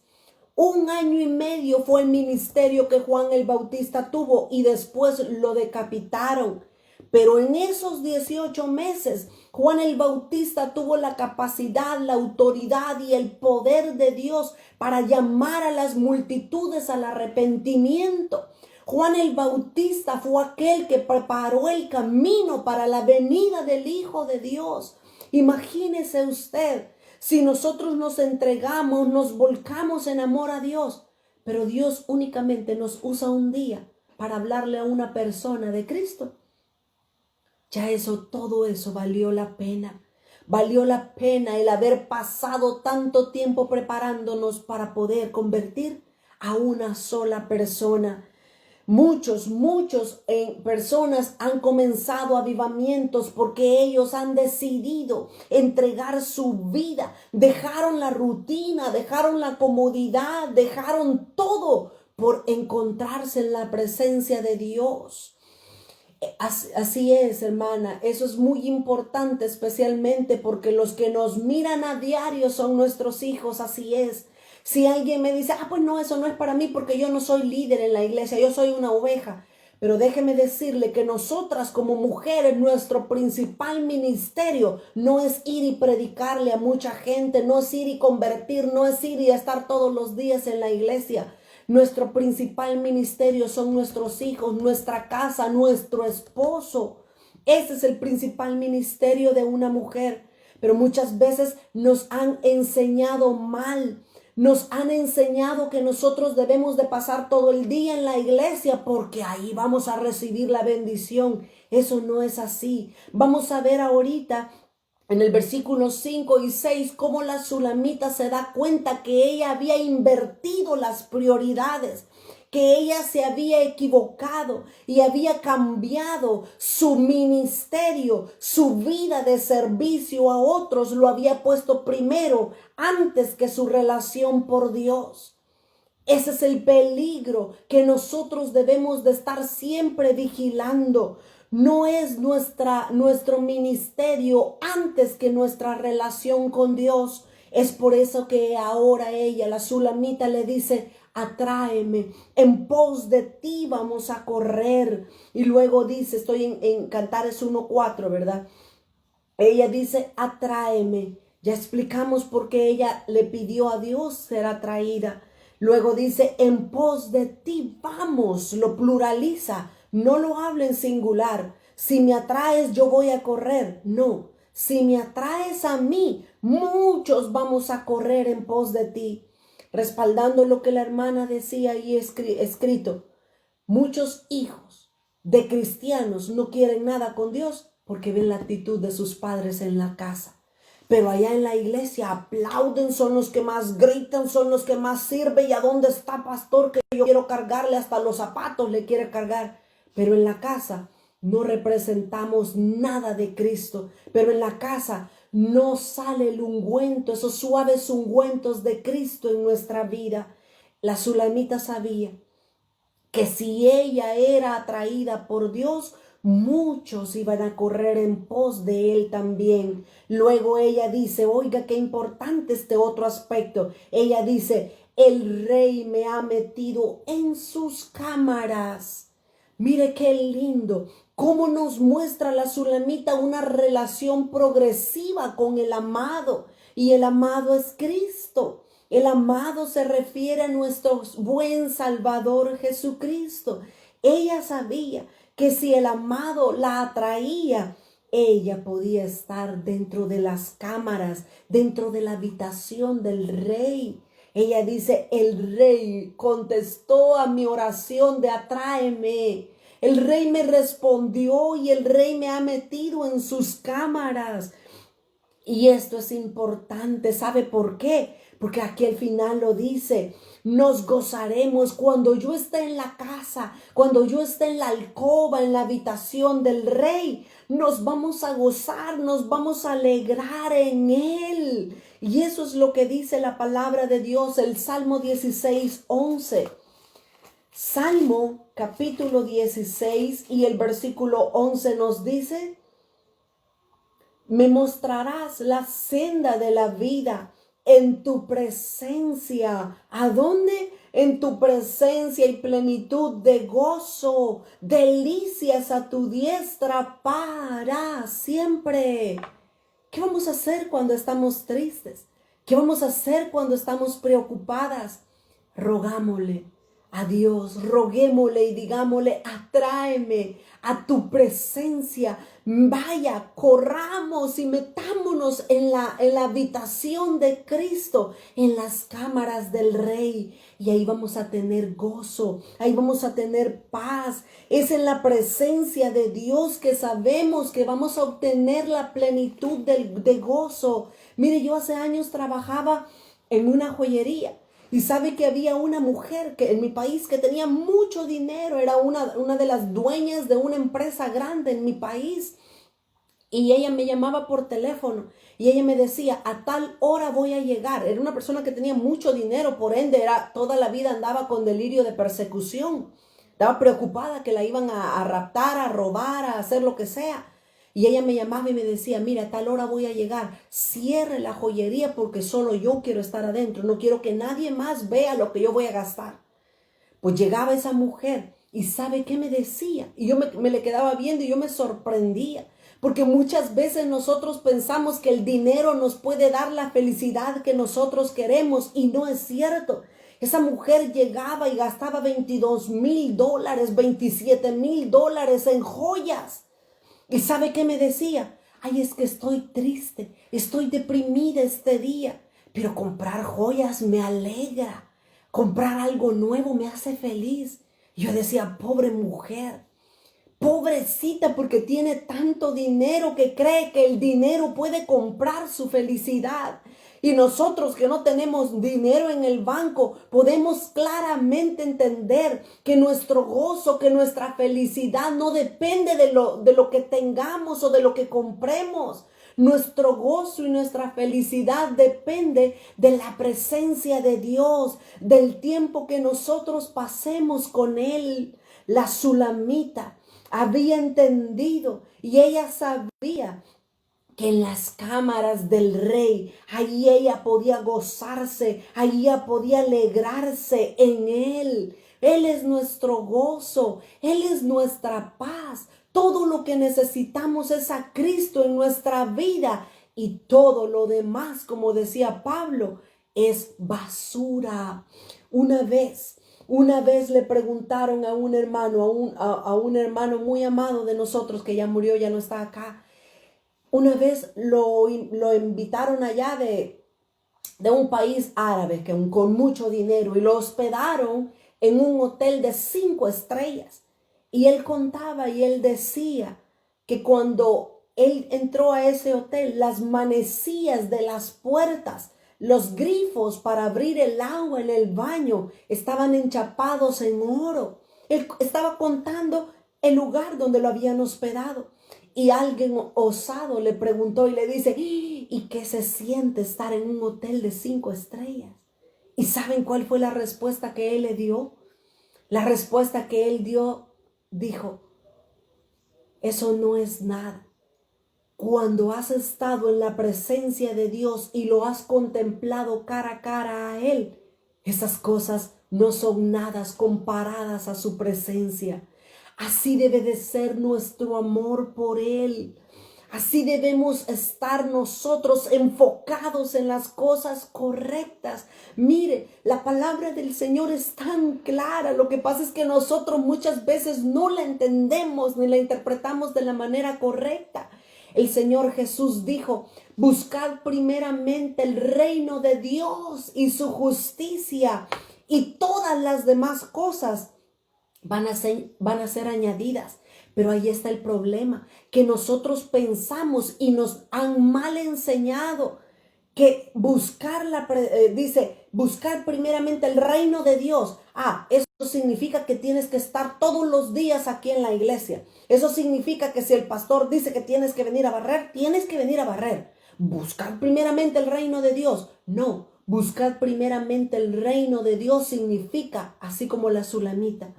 1 año y medio fue el ministerio que Juan el Bautista tuvo y después lo decapitaron. Pero en esos 18 meses, Juan el Bautista tuvo la capacidad, la autoridad y el poder de Dios para llamar a las multitudes al arrepentimiento. Juan el Bautista fue aquel que preparó el camino para la venida del Hijo de Dios. Imagínese usted, si nosotros nos entregamos, nos volcamos en amor a Dios, pero Dios únicamente nos usa un día para hablarle a una persona de Cristo. Ya todo eso valió la pena. Valió la pena el haber pasado tanto tiempo preparándonos para poder convertir a una sola persona. Muchos personas han comenzado avivamientos porque ellos han decidido entregar su vida. Dejaron la rutina, dejaron la comodidad, dejaron todo por encontrarse en la presencia de Dios. Así es, hermana, eso es muy importante, especialmente porque los que nos miran a diario son nuestros hijos, así es. Si alguien me dice, pues no, eso no es para mí porque yo no soy líder en la iglesia, yo soy una oveja. Pero déjeme decirle que nosotras como mujeres, nuestro principal ministerio no es ir y predicarle a mucha gente, no es ir y convertir, no es ir y estar todos los días en la iglesia. Nuestro principal ministerio son nuestros hijos, nuestra casa, nuestro esposo. Ese es el principal ministerio de una mujer. Pero muchas veces nos han enseñado mal. Nos han enseñado que nosotros debemos de pasar todo el día en la iglesia porque ahí vamos a recibir la bendición. Eso no es así. Vamos a ver ahorita en el versículo 5 y 6, cómo la sulamita se da cuenta que ella había invertido las prioridades, que ella se había equivocado y había cambiado su ministerio, su vida de servicio a otros, lo había puesto primero antes que su relación por Dios. Ese es el peligro que nosotros debemos de estar siempre vigilando. No es nuestro ministerio antes que nuestra relación con Dios. Es por eso que ahora ella, la Sulamita, le dice: atráeme, en pos de ti vamos a correr. Y luego dice, estoy en Cantares 1:4, ¿verdad? Ella dice: atráeme. Ya explicamos por qué ella le pidió a Dios ser atraída. Luego dice: en pos de ti vamos, lo pluraliza, no lo habla en singular. Si me atraes, yo voy a correr. No, si me atraes a mí, muchos vamos a correr en pos de ti. Respaldando lo que la hermana decía y escrito, muchos hijos de cristianos no quieren nada con Dios porque ven la actitud de sus padres en la casa. Pero allá en la iglesia aplauden, son los que más gritan, son los que más sirven. ¿Y a dónde está, pastor? Que yo quiero cargarle, hasta los zapatos le quiere cargar. Pero en la casa no representamos nada de Cristo. Pero en la casa no sale el ungüento, esos suaves ungüentos de Cristo en nuestra vida. La Sulamita sabía que si ella era atraída por Dios, muchos iban a correr en pos de él también. Luego ella dice, oiga, qué importante este otro aspecto. Ella dice: el rey me ha metido en sus cámaras. Mire qué lindo, cómo nos muestra la Sulamita una relación progresiva con el amado. Y el amado es Cristo. El amado se refiere a nuestro buen Salvador Jesucristo. Ella sabía que si el amado la atraía, ella podía estar dentro de las cámaras, dentro de la habitación del rey. Ella dice: el rey contestó a mi oración de atráeme. El rey me respondió y el rey me ha metido en sus cámaras. Y esto es importante. ¿Sabe por qué? Porque aquí al final lo dice: nos gozaremos cuando yo esté en la casa, cuando yo esté en la alcoba, en la habitación del rey. Nos vamos a gozar, nos vamos a alegrar en él. Y eso es lo que dice la palabra de Dios, el Salmo 16:11. Salmo capítulo 16 y el versículo 11 nos dice: me mostrarás la senda de la vida en tu presencia. ¿A dónde? En tu presencia y plenitud de gozo, delicias a tu diestra para siempre. ¿Qué vamos a hacer cuando estamos tristes? ¿Qué vamos a hacer cuando estamos preocupadas? Rogámosle a Dios, roguémosle y digámosle: atráeme a tu presencia. Vaya, corramos y metámonos en la habitación de Cristo, en las cámaras del Rey. Y ahí vamos a tener gozo, ahí vamos a tener paz. Es en la presencia de Dios que sabemos que vamos a obtener la plenitud de gozo. Mire, yo hace años trabajaba en una joyería. Y sabe que había una mujer que en mi país que tenía mucho dinero, era una de las dueñas de una empresa grande en mi país. Y ella me llamaba por teléfono y ella me decía: a tal hora voy a llegar. Era una persona que tenía mucho dinero, por ende toda la vida andaba con delirio de persecución. Estaba preocupada que la iban a raptar, a robar, a hacer lo que sea. Y ella me llamaba y me decía: mira, a tal hora voy a llegar, cierre la joyería porque solo yo quiero estar adentro, no quiero que nadie más vea lo que yo voy a gastar. Pues llegaba esa mujer y ¿sabe qué me decía? Y yo me le quedaba viendo y yo me sorprendía, porque muchas veces nosotros pensamos que el dinero nos puede dar la felicidad que nosotros queremos y no es cierto. Esa mujer llegaba y gastaba $22,000, $27,000 en joyas. ¿Y sabe qué me decía? Ay, es que estoy triste, estoy deprimida este día, pero comprar joyas me alegra, comprar algo nuevo me hace feliz. Yo decía: pobre mujer, pobrecita, porque tiene tanto dinero que cree que el dinero puede comprar su felicidad. Y nosotros que no tenemos dinero en el banco, podemos claramente entender que nuestro gozo, que nuestra felicidad no depende de lo que tengamos o de lo que compremos. Nuestro gozo y nuestra felicidad depende de la presencia de Dios, del tiempo que nosotros pasemos con Él. La Sulamita había entendido y ella sabía que en las cámaras del rey, ahí ella podía gozarse, ahí ella podía alegrarse en Él. Él es nuestro gozo, Él es nuestra paz. Todo lo que necesitamos es a Cristo en nuestra vida y todo lo demás, como decía Pablo, es basura. Una vez le preguntaron a un hermano, a un hermano muy amado de nosotros que ya murió, ya no está acá. Una vez lo invitaron allá de un país árabe con mucho dinero y lo hospedaron en un hotel de 5 estrellas. Y él contaba y él decía que cuando él entró a ese hotel, las manecillas de las puertas, los grifos para abrir el agua en el baño estaban enchapados en oro. Él estaba contando el lugar donde lo habían hospedado. Y alguien osado le preguntó y le dice, ¿y qué se siente estar en un hotel de 5 estrellas? ¿Y saben cuál fue la respuesta que él le dio? La respuesta que él dio, dijo, eso no es nada. Cuando has estado en la presencia de Dios y lo has contemplado cara a cara a Él, esas cosas no son nada comparadas a su presencia. Así debe de ser nuestro amor por Él. Así debemos estar nosotros enfocados en las cosas correctas. Mire, la palabra del Señor es tan clara. Lo que pasa es que nosotros muchas veces no la entendemos ni la interpretamos de la manera correcta. El Señor Jesús dijo, buscad primeramente el reino de Dios y su justicia, y todas las demás cosas van a ser añadidas. Pero ahí está el problema, que nosotros pensamos y nos han mal enseñado que dice, buscar primeramente el reino de Dios. Eso significa que tienes que estar todos los días aquí en la iglesia. Eso significa que si el pastor dice que tienes que venir a barrer, tienes que venir a barrer. Buscar primeramente el reino de Dios. No, buscar primeramente el reino de Dios significa, así como la Sulamita,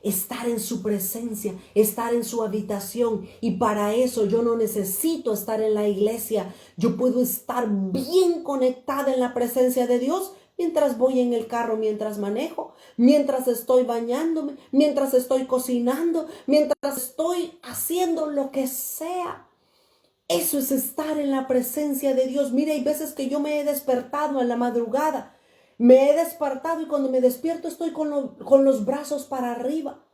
estar en su presencia, estar en su habitación. Y para eso yo no necesito estar en la iglesia. Yo puedo estar bien conectada en la presencia de Dios mientras voy en el carro, mientras manejo, mientras estoy bañándome, mientras estoy cocinando, mientras estoy haciendo lo que sea. Eso es estar en la presencia de Dios. Mire, hay veces que yo me he despertado en la madrugada. Me he despertado y cuando me despierto estoy con los brazos para arriba.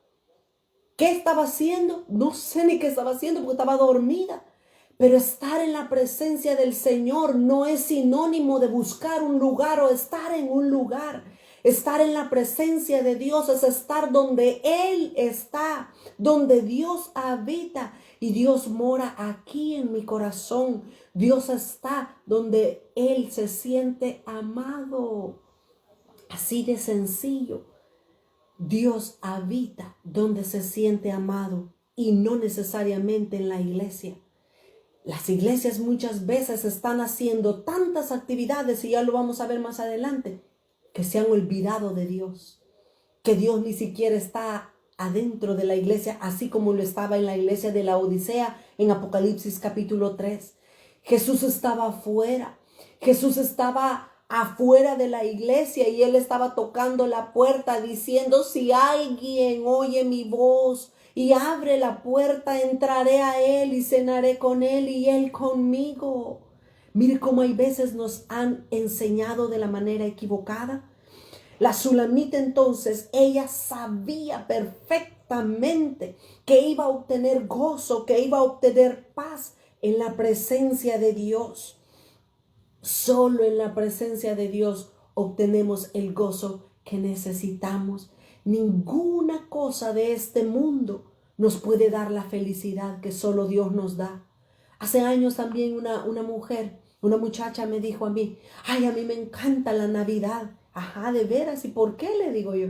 ¿Qué estaba haciendo? No sé ni qué estaba haciendo porque estaba dormida. Pero estar en la presencia del Señor no es sinónimo de buscar un lugar o estar en un lugar. Estar en la presencia de Dios es estar donde Él está, donde Dios habita. Y Dios mora aquí en mi corazón. Dios está donde Él se siente amado. Así de sencillo. Dios habita donde se siente amado y no necesariamente en la iglesia. Las iglesias muchas veces están haciendo tantas actividades, y ya lo vamos a ver más adelante, que se han olvidado de Dios. Que Dios ni siquiera está adentro de la iglesia, así como lo estaba en la iglesia de la Odisea en Apocalipsis capítulo 3. Jesús estaba afuera. Jesús estaba afuera de la iglesia y Él estaba tocando la puerta diciendo, si alguien oye mi voz y abre la puerta, entraré a Él y cenaré con Él y Él conmigo. Mire cómo hay veces nos han enseñado de la manera equivocada. La Sulamita entonces, ella sabía perfectamente que iba a obtener gozo, que iba a obtener paz en la presencia de Dios. Solo en la presencia de Dios obtenemos el gozo que necesitamos. Ninguna cosa de este mundo nos puede dar la felicidad que solo Dios nos da. Hace años también una muchacha me dijo a mí, ay, a mí me encanta la Navidad. Ajá, ¿de veras? ¿Y por qué? Le digo yo.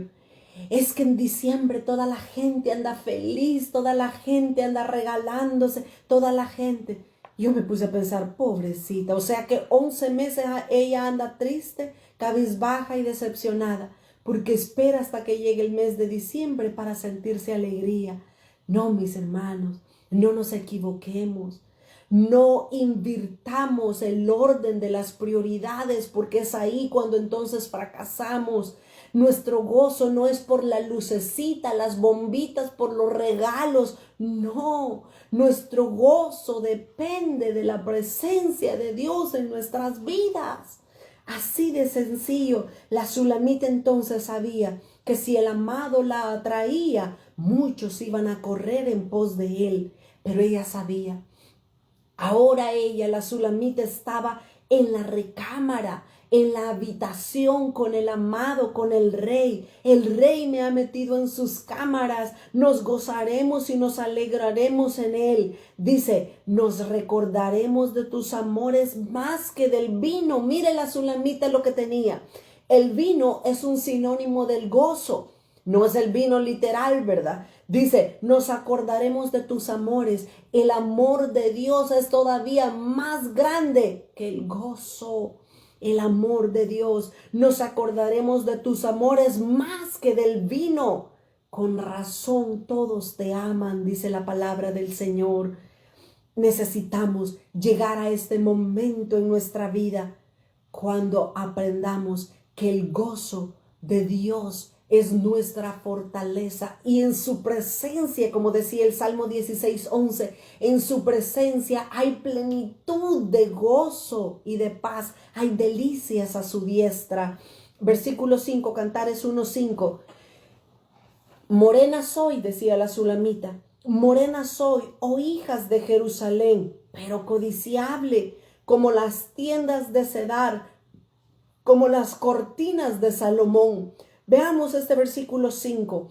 Es que en diciembre toda la gente anda feliz, toda la gente anda regalándose, toda la gente. Yo me puse a pensar, pobrecita, o sea que 11 meses ella anda triste, cabizbaja y decepcionada, porque espera hasta que llegue el mes de diciembre para sentirse alegría. No, mis hermanos, no nos equivoquemos. No invirtamos el orden de las prioridades, porque es ahí cuando entonces fracasamos. Nuestro gozo no es por la lucecita, las bombitas, por los regalos. No, nuestro gozo depende de la presencia de Dios en nuestras vidas. Así de sencillo. La Sulamita entonces sabía que si el amado la atraía, muchos iban a correr en pos de él. Pero ella sabía. Ahora ella, la Sulamita, estaba en la recámara, en la habitación con el amado, con el rey. El rey me ha metido en sus cámaras. Nos gozaremos y nos alegraremos en él. Dice, nos recordaremos de tus amores más que del vino. Mire la Sulamita lo que tenía. El vino es un sinónimo del gozo. No es el vino literal, ¿verdad? Dice, nos acordaremos de tus amores. El amor de Dios es todavía más grande que el gozo. El amor de Dios. Nos acordaremos de tus amores más que del vino. Con razón todos te aman, dice la palabra del Señor. Necesitamos llegar a este momento en nuestra vida cuando aprendamos que el gozo de Dios es nuestra fortaleza y en su presencia, como decía el Salmo 16:11, en su presencia hay plenitud de gozo y de paz, hay delicias a su diestra. Versículo 5, Cantares 1:5. Morena soy, decía la Sulamita, morena soy, oh hijas de Jerusalén, pero codiciable como las tiendas de Cedar, como las cortinas de Salomón. Veamos este versículo 5.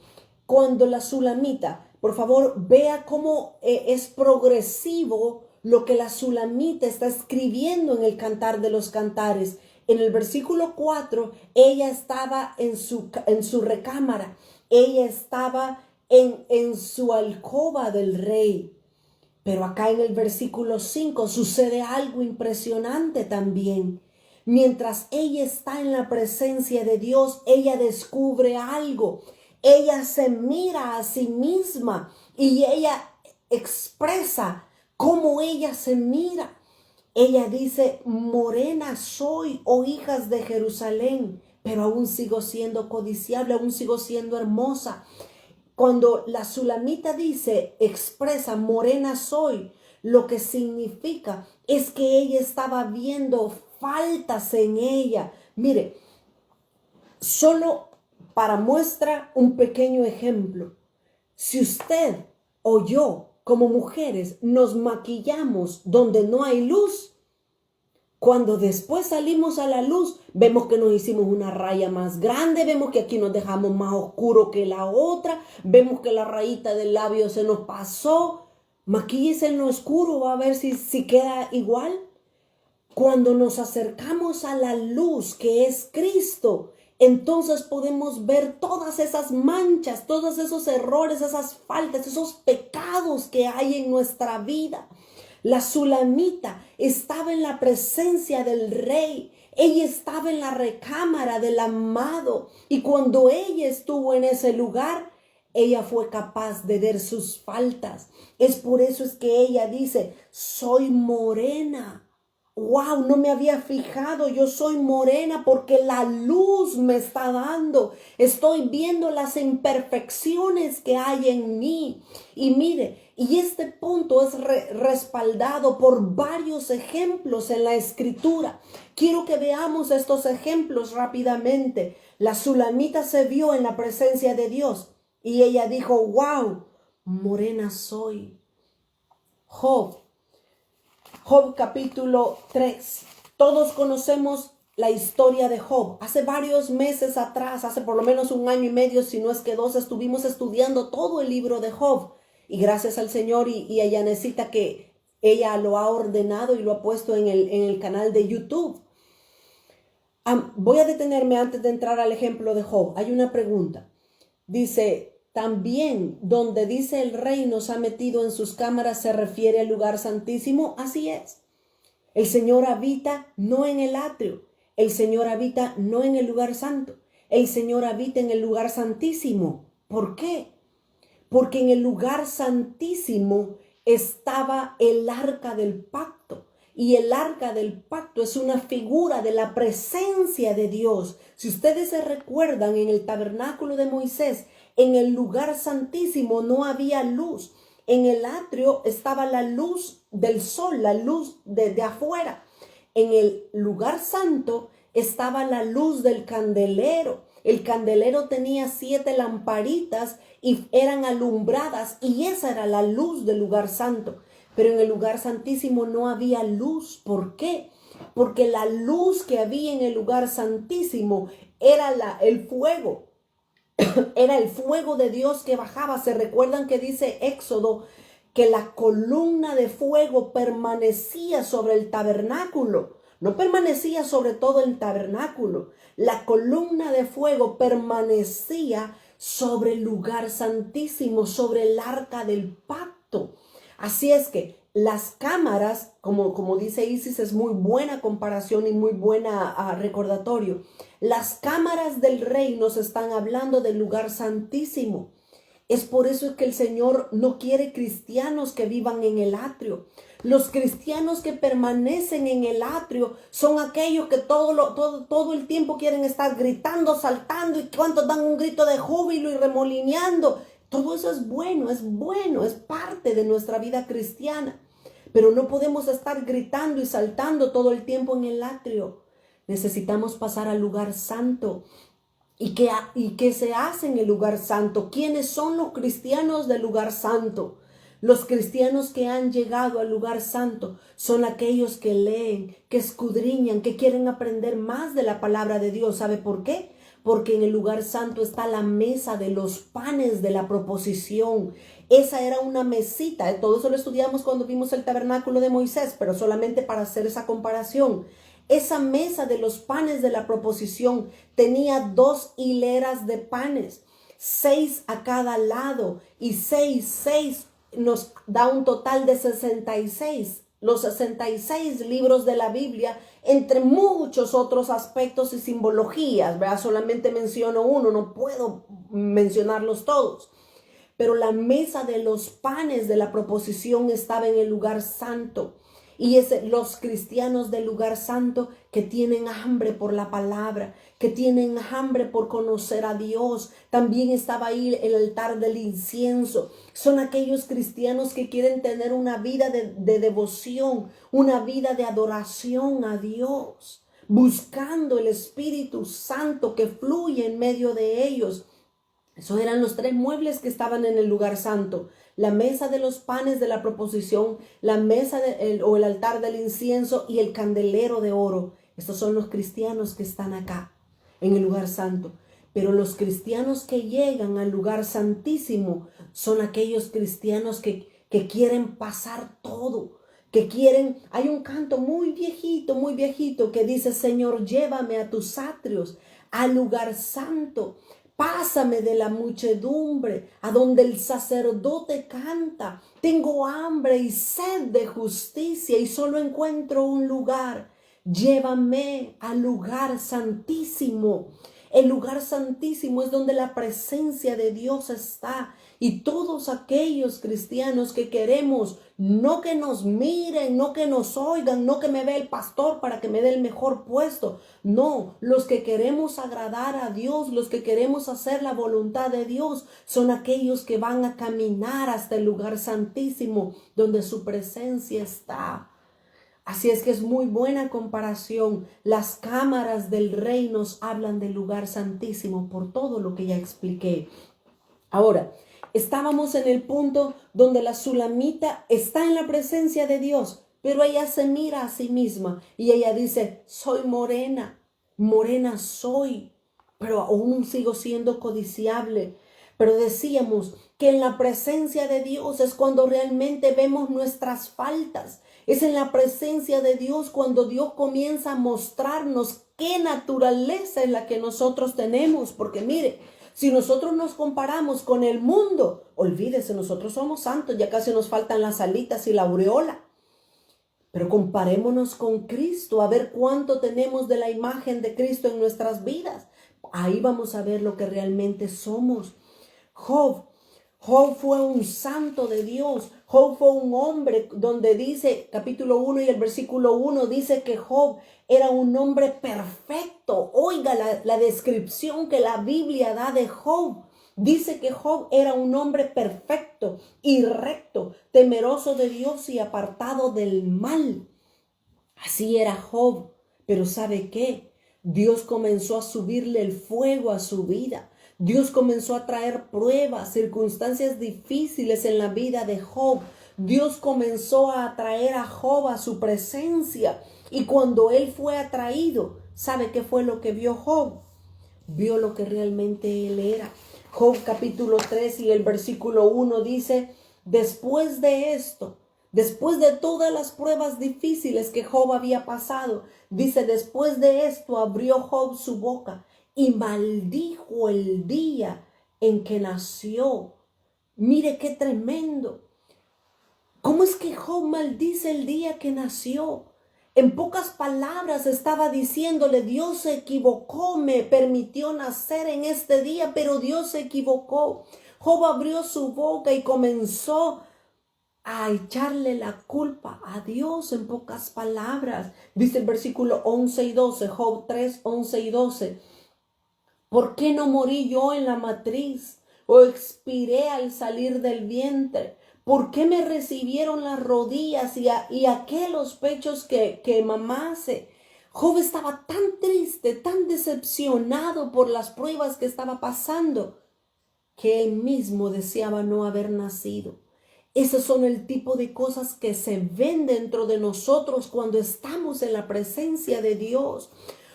Cuando la Sulamita, por favor, vea cómo es progresivo lo que la Sulamita está escribiendo en el Cantar de los Cantares. En el versículo 4, ella estaba en su recámara. Ella estaba en su alcoba del rey. Pero acá en el versículo 5 sucede algo impresionante también. Mientras ella está en la presencia de Dios, ella descubre algo. Ella se mira a sí misma y ella expresa cómo ella se mira. Ella dice, morena soy, oh hijas de Jerusalén, pero aún sigo siendo codiciable, aún sigo siendo hermosa. Cuando la Sulamita dice, expresa, morena soy, lo que significa es que ella estaba viendo faltas en ella. Mire, solo para muestra un pequeño ejemplo. Si usted o yo, como mujeres, nos maquillamos donde no hay luz, cuando después salimos a la luz, vemos que nos hicimos una raya más grande, vemos que aquí nos dejamos más oscuro que la otra, vemos que la rayita del labio se nos pasó. Maquíllese en lo oscuro, a ver si queda igual. Cuando nos acercamos a la luz que es Cristo, entonces podemos ver todas esas manchas, todos esos errores, esas faltas, esos pecados que hay en nuestra vida. La Sulamita estaba en la presencia del rey. Ella estaba en la recámara del amado. Y cuando ella estuvo en ese lugar, ella fue capaz de ver sus faltas. Es por eso es que ella dice, soy morena. Wow, no me había fijado, yo soy morena porque la luz me está dando. Estoy viendo las imperfecciones que hay en mí. Y mire, y este punto es respaldado por varios ejemplos en la escritura. Quiero que veamos estos ejemplos rápidamente. La Sulamita se vio en la presencia de Dios y ella dijo, wow, morena soy. Job capítulo 3. Todos conocemos la historia de Job. Hace varios meses atrás, hace por lo menos 1 año y medio, si no es que 2, estuvimos estudiando todo el libro de Job. Y gracias al Señor y a Yanecita que ella lo ha ordenado y lo ha puesto en el canal de YouTube. Voy a detenerme antes de entrar al ejemplo de Job. Hay una pregunta. Dice, también donde dice el rey nos ha metido en sus cámaras se refiere al lugar santísimo. Así es. El Señor habita no en el atrio. El Señor habita no en el lugar santo. El Señor habita en el lugar santísimo. ¿Por qué? Porque en el lugar santísimo estaba el arca del pacto. Y el arca del pacto es una figura de la presencia de Dios. Si ustedes se recuerdan, en el tabernáculo de Moisés, en el lugar santísimo no había luz. En el atrio estaba la luz del sol, la luz de afuera. En el lugar santo estaba la luz del candelero. El candelero tenía 7 lamparitas y eran alumbradas, y esa era la luz del lugar santo. Pero en el lugar santísimo no había luz. ¿Por qué? Porque la luz que había en el lugar santísimo era el fuego. Era el fuego de Dios que bajaba. ¿Se recuerdan que dice Éxodo que la columna de fuego permanecía sobre el tabernáculo? No permanecía sobre todo el tabernáculo. La columna de fuego permanecía sobre el lugar santísimo, sobre el arca del pacto. Así es que las cámaras, como dice Isis, es muy buena comparación y muy buena recordatorio. Las cámaras del rey nos están hablando del lugar santísimo. Es por eso que el Señor no quiere cristianos que vivan en el atrio. Los cristianos que permanecen en el atrio son aquellos que todo el tiempo quieren estar gritando, saltando, y cuantos dan un grito de júbilo y remolineando. Todo eso es bueno, es parte de nuestra vida cristiana. Pero no podemos estar gritando y saltando todo el tiempo en el atrio. Necesitamos pasar al lugar santo. ¿Y qué se hace en el lugar santo? ¿Quiénes son los cristianos del lugar santo? Los cristianos que han llegado al lugar santo son aquellos que leen, que escudriñan, que quieren aprender más de la palabra de Dios. ¿Sabe por qué? Porque en el lugar santo está la mesa de los panes de la proposición. Esa era una mesita. Todo eso lo estudiamos cuando vimos el tabernáculo de Moisés, pero solamente para hacer esa comparación. Esa mesa de los panes de la proposición tenía 2 hileras de panes, 6 a cada lado, y 6 nos da un total de 66. Los 66 libros de la Biblia, entre muchos otros aspectos y simbologías, ¿verdad? Solamente menciono uno, no puedo mencionarlos todos. Pero la mesa de los panes de la proposición estaba en el lugar santo. Y es los cristianos del lugar santo que tienen hambre por la palabra, que tienen hambre por conocer a Dios. También estaba ahí el altar del incienso. Son aquellos cristianos que quieren tener una vida de devoción, una vida de adoración a Dios, buscando el Espíritu Santo que fluye en medio de ellos. Esos eran los 3 muebles que estaban en el lugar santo: la mesa de los panes de la proposición, la mesa o el altar del incienso y el candelero de oro. Estos son los cristianos que están acá en el lugar santo. Pero los cristianos que llegan al lugar santísimo son aquellos cristianos que quieren pasar todo, que quieren. Hay un canto muy viejito que dice: Señor, llévame a tus atrios, al lugar santo. Pásame de la muchedumbre, a donde el sacerdote canta. Tengo hambre y sed de justicia y solo encuentro un lugar. Llévame al lugar santísimo. El lugar santísimo es donde la presencia de Dios está. Y todos aquellos cristianos que queremos, no que nos miren, no que nos oigan, no que me vea el pastor para que me dé el mejor puesto. No, los que queremos agradar a Dios, los que queremos hacer la voluntad de Dios, son aquellos que van a caminar hasta el lugar santísimo, donde su presencia está. Así es que es muy buena comparación. Las cámaras del rey nos hablan del lugar santísimo por todo lo que ya expliqué. Ahora, estábamos en el punto donde la sulamita está en la presencia de Dios, pero ella se mira a sí misma y ella dice: soy morena, morena soy, pero aún sigo siendo codiciable. Pero decíamos que en la presencia de Dios es cuando realmente vemos nuestras faltas. Es en la presencia de Dios cuando Dios comienza a mostrarnos qué naturaleza es la que nosotros tenemos. Porque mire, Si nosotros nos comparamos con el mundo, olvídese, nosotros somos santos, ya casi nos faltan las alitas y la aureola. Pero comparémonos con Cristo, a ver cuánto tenemos de la imagen de Cristo en nuestras vidas. Ahí vamos a ver lo que realmente somos. Job fue un santo de Dios. Job fue un hombre donde dice, capítulo 1 y el versículo 1, dice que Job era un hombre perfecto. Oiga la descripción que la Biblia da de Job. Dice que Job era un hombre perfecto y recto, temeroso de Dios y apartado del mal. Así era Job. Pero ¿sabe qué? Dios comenzó a subirle el fuego a su vida. Dios comenzó a traer pruebas, circunstancias difíciles en la vida de Job. Dios comenzó a atraer a Job a su presencia. Y cuando él fue atraído, ¿sabe qué fue lo que vio Job? Vio lo que realmente él era. Job capítulo 3 y el versículo 1 dice, después de esto, después de todas las pruebas difíciles que Job había pasado, dice, después de esto abrió Job su boca y maldijo el día en que nació. Mire qué tremendo. ¿Cómo es que Job maldice el día que nació? En pocas palabras estaba diciéndole, Dios se equivocó, me permitió nacer en este día, pero Dios se equivocó. Job abrió su boca y comenzó a echarle la culpa a Dios en pocas palabras. Dice el versículo 11 y 12, Job 3, 11 y 12. ¿Por qué no morí yo en la matriz o expiré al salir del vientre? ¿Por qué me recibieron las rodillas y a qué los pechos que mamase? Job estaba tan triste, tan decepcionado por las pruebas que estaba pasando, que él mismo deseaba no haber nacido. Esos son el tipo de cosas que se ven dentro de nosotros cuando estamos en la presencia de Dios.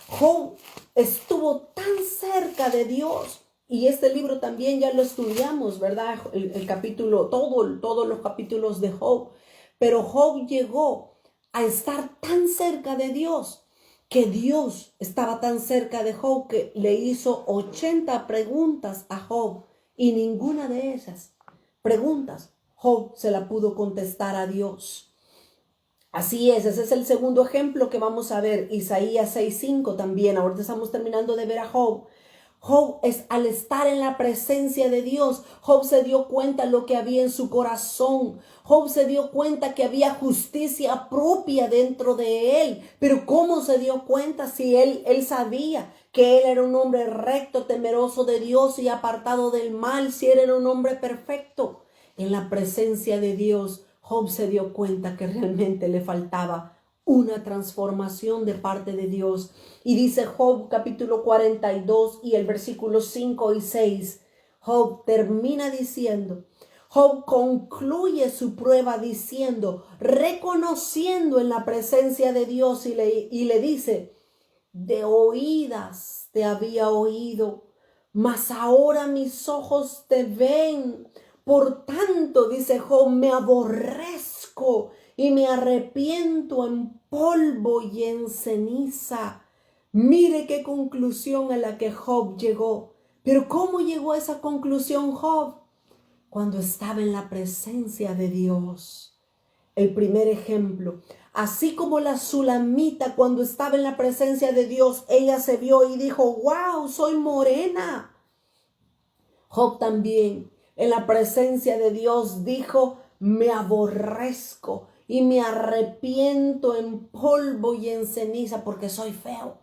Job estuvo tan cerca de Dios. Y este libro también ya lo estudiamos, ¿verdad? El capítulo, todos los capítulos de Job. Pero Job llegó a estar tan cerca de Dios, que Dios estaba tan cerca de Job que le hizo 80 preguntas a Job. Y ninguna de esas preguntas Job se la pudo contestar a Dios. Así es, ese es el segundo ejemplo que vamos a ver. Isaías 6:5 también. Ahorita estamos terminando de ver a Job. Job, al estar en la presencia de Dios, Job se dio cuenta de lo que había en su corazón. Job se dio cuenta que había justicia propia dentro de él. Pero ¿cómo se dio cuenta si él sabía que él era un hombre recto, temeroso de Dios y apartado del mal? Si él era un hombre perfecto. En la presencia de Dios, Job se dio cuenta que realmente le faltaba una transformación de parte de Dios. Y dice Job capítulo 42 y el versículo 5 y 6. Job termina diciendo, Job concluye su prueba diciendo, reconociendo en la presencia de Dios y le dice, de oídas te había oído, mas ahora mis ojos te ven. Por tanto, dice Job, me aborrezco y me arrepiento en polvo y en ceniza. Mire qué conclusión a la que Job llegó. Pero ¿cómo llegó a esa conclusión Job? Cuando estaba en la presencia de Dios. El primer ejemplo. Así como la Sulamita cuando estaba en la presencia de Dios, ella se vio y dijo, wow, soy morena. Job también en la presencia de Dios dijo, me aborrezco y me arrepiento en polvo y en ceniza porque soy feo.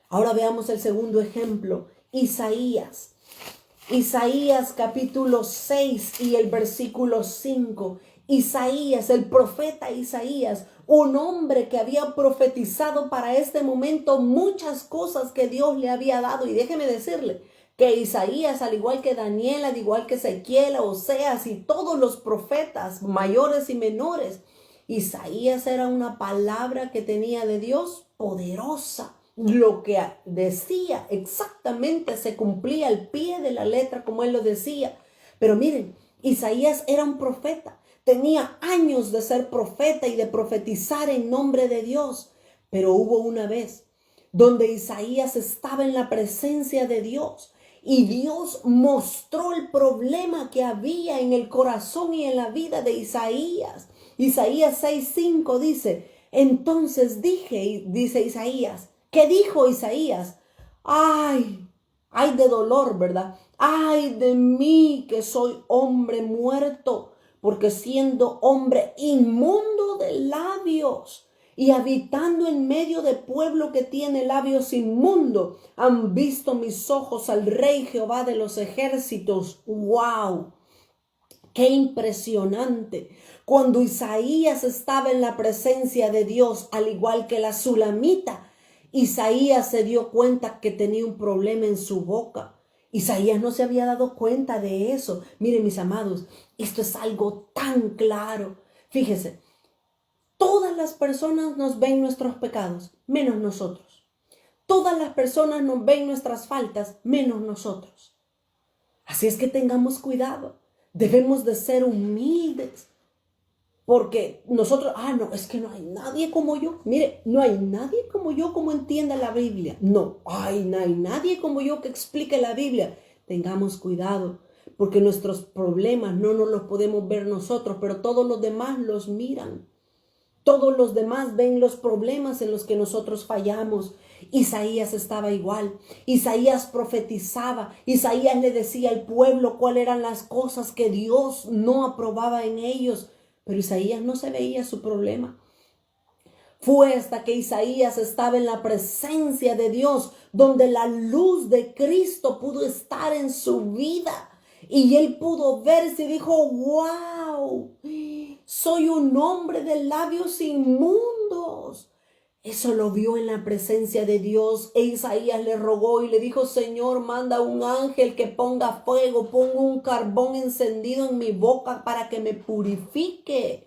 Ahora veamos el segundo ejemplo, Isaías. Isaías capítulo 6 y el versículo 5. Isaías, el profeta Isaías, un hombre que había profetizado para este momento muchas cosas que Dios le había dado. Y déjeme decirle que Isaías, al igual que Daniel, al igual que Ezequiel, Oseas y todos los profetas mayores y menores, Isaías era una palabra que tenía de Dios poderosa. Lo que decía exactamente se cumplía al pie de la letra como él lo decía. Pero miren, Isaías era un profeta. Tenía años de ser profeta y de profetizar en nombre de Dios. Pero hubo una vez donde Isaías estaba en la presencia de Dios Y Dios mostró el problema que había en el corazón y en la vida de Isaías. Isaías 6:5 dice, entonces dije, dice Isaías, ¿qué dijo Isaías? Ay de dolor, ¿verdad? Ay de mí que soy hombre muerto, porque siendo hombre inmundo de labios y habitando en medio de pueblo que tiene labios inmundos, han visto mis ojos al Rey Jehová de los ejércitos. ¡Wow! ¡Qué impresionante! Cuando Isaías estaba en la presencia de Dios, al igual que la sulamita, Isaías se dio cuenta que tenía un problema en su boca. Isaías no se había dado cuenta de eso. Miren, mis amados, esto es algo tan claro. Fíjese, todas las personas nos ven nuestros pecados, menos nosotros. Todas las personas nos ven nuestras faltas, menos nosotros. Así es que tengamos cuidado. Debemos de ser humildes. Porque nosotros, no, es que no hay nadie como yo. Mire, no hay nadie como yo como entienda la Biblia. No hay nadie como yo que explique la Biblia. Tengamos cuidado, porque nuestros problemas no nos los podemos ver nosotros, pero todos los demás los miran. Todos los demás ven los problemas en los que nosotros fallamos. Isaías estaba igual. Isaías profetizaba. Isaías le decía al pueblo cuáles eran las cosas que Dios no aprobaba en ellos. Pero Isaías no se veía su problema. Fue hasta que Isaías estaba en la presencia de Dios, donde la luz de Cristo pudo estar en su vida. Y él pudo verse y dijo, wow, soy un hombre de labios inmundos. Eso lo vio en la presencia de Dios. E Isaías le rogó y le dijo, Señor, manda un ángel que ponga fuego, ponga un carbón encendido en mi boca para que me purifique.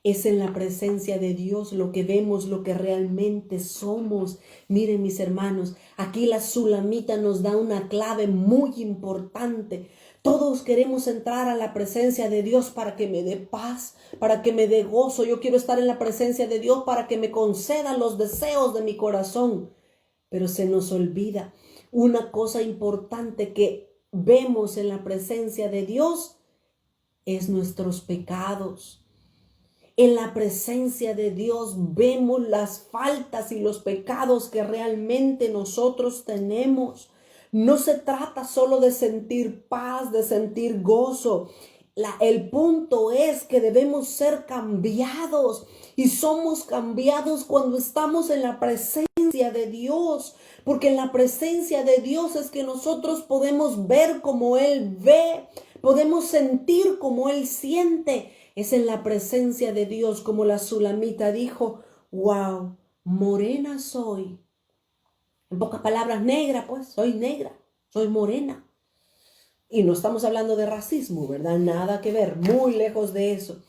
Es en la presencia de Dios lo que vemos, lo que realmente somos. Miren, mis hermanos, aquí la sulamita nos da una clave muy importante. Todos queremos entrar a la presencia de Dios para que me dé paz, para que me dé gozo. Yo quiero estar en la presencia de Dios para que me conceda los deseos de mi corazón. Pero se nos olvida una cosa importante que vemos en la presencia de Dios es nuestros pecados. En la presencia de Dios vemos las faltas y los pecados que realmente nosotros tenemos. No se trata solo de sentir paz, de sentir gozo. El punto es que debemos ser cambiados y somos cambiados cuando estamos en la presencia de Dios, porque en la presencia de Dios es que nosotros podemos ver como Él ve, podemos sentir como Él siente. Es en la presencia de Dios, como la sulamita dijo, wow, morena soy. En pocas palabras, negra, pues, soy negra, soy morena. Y no estamos hablando de racismo, ¿verdad? Nada que ver, muy lejos de eso.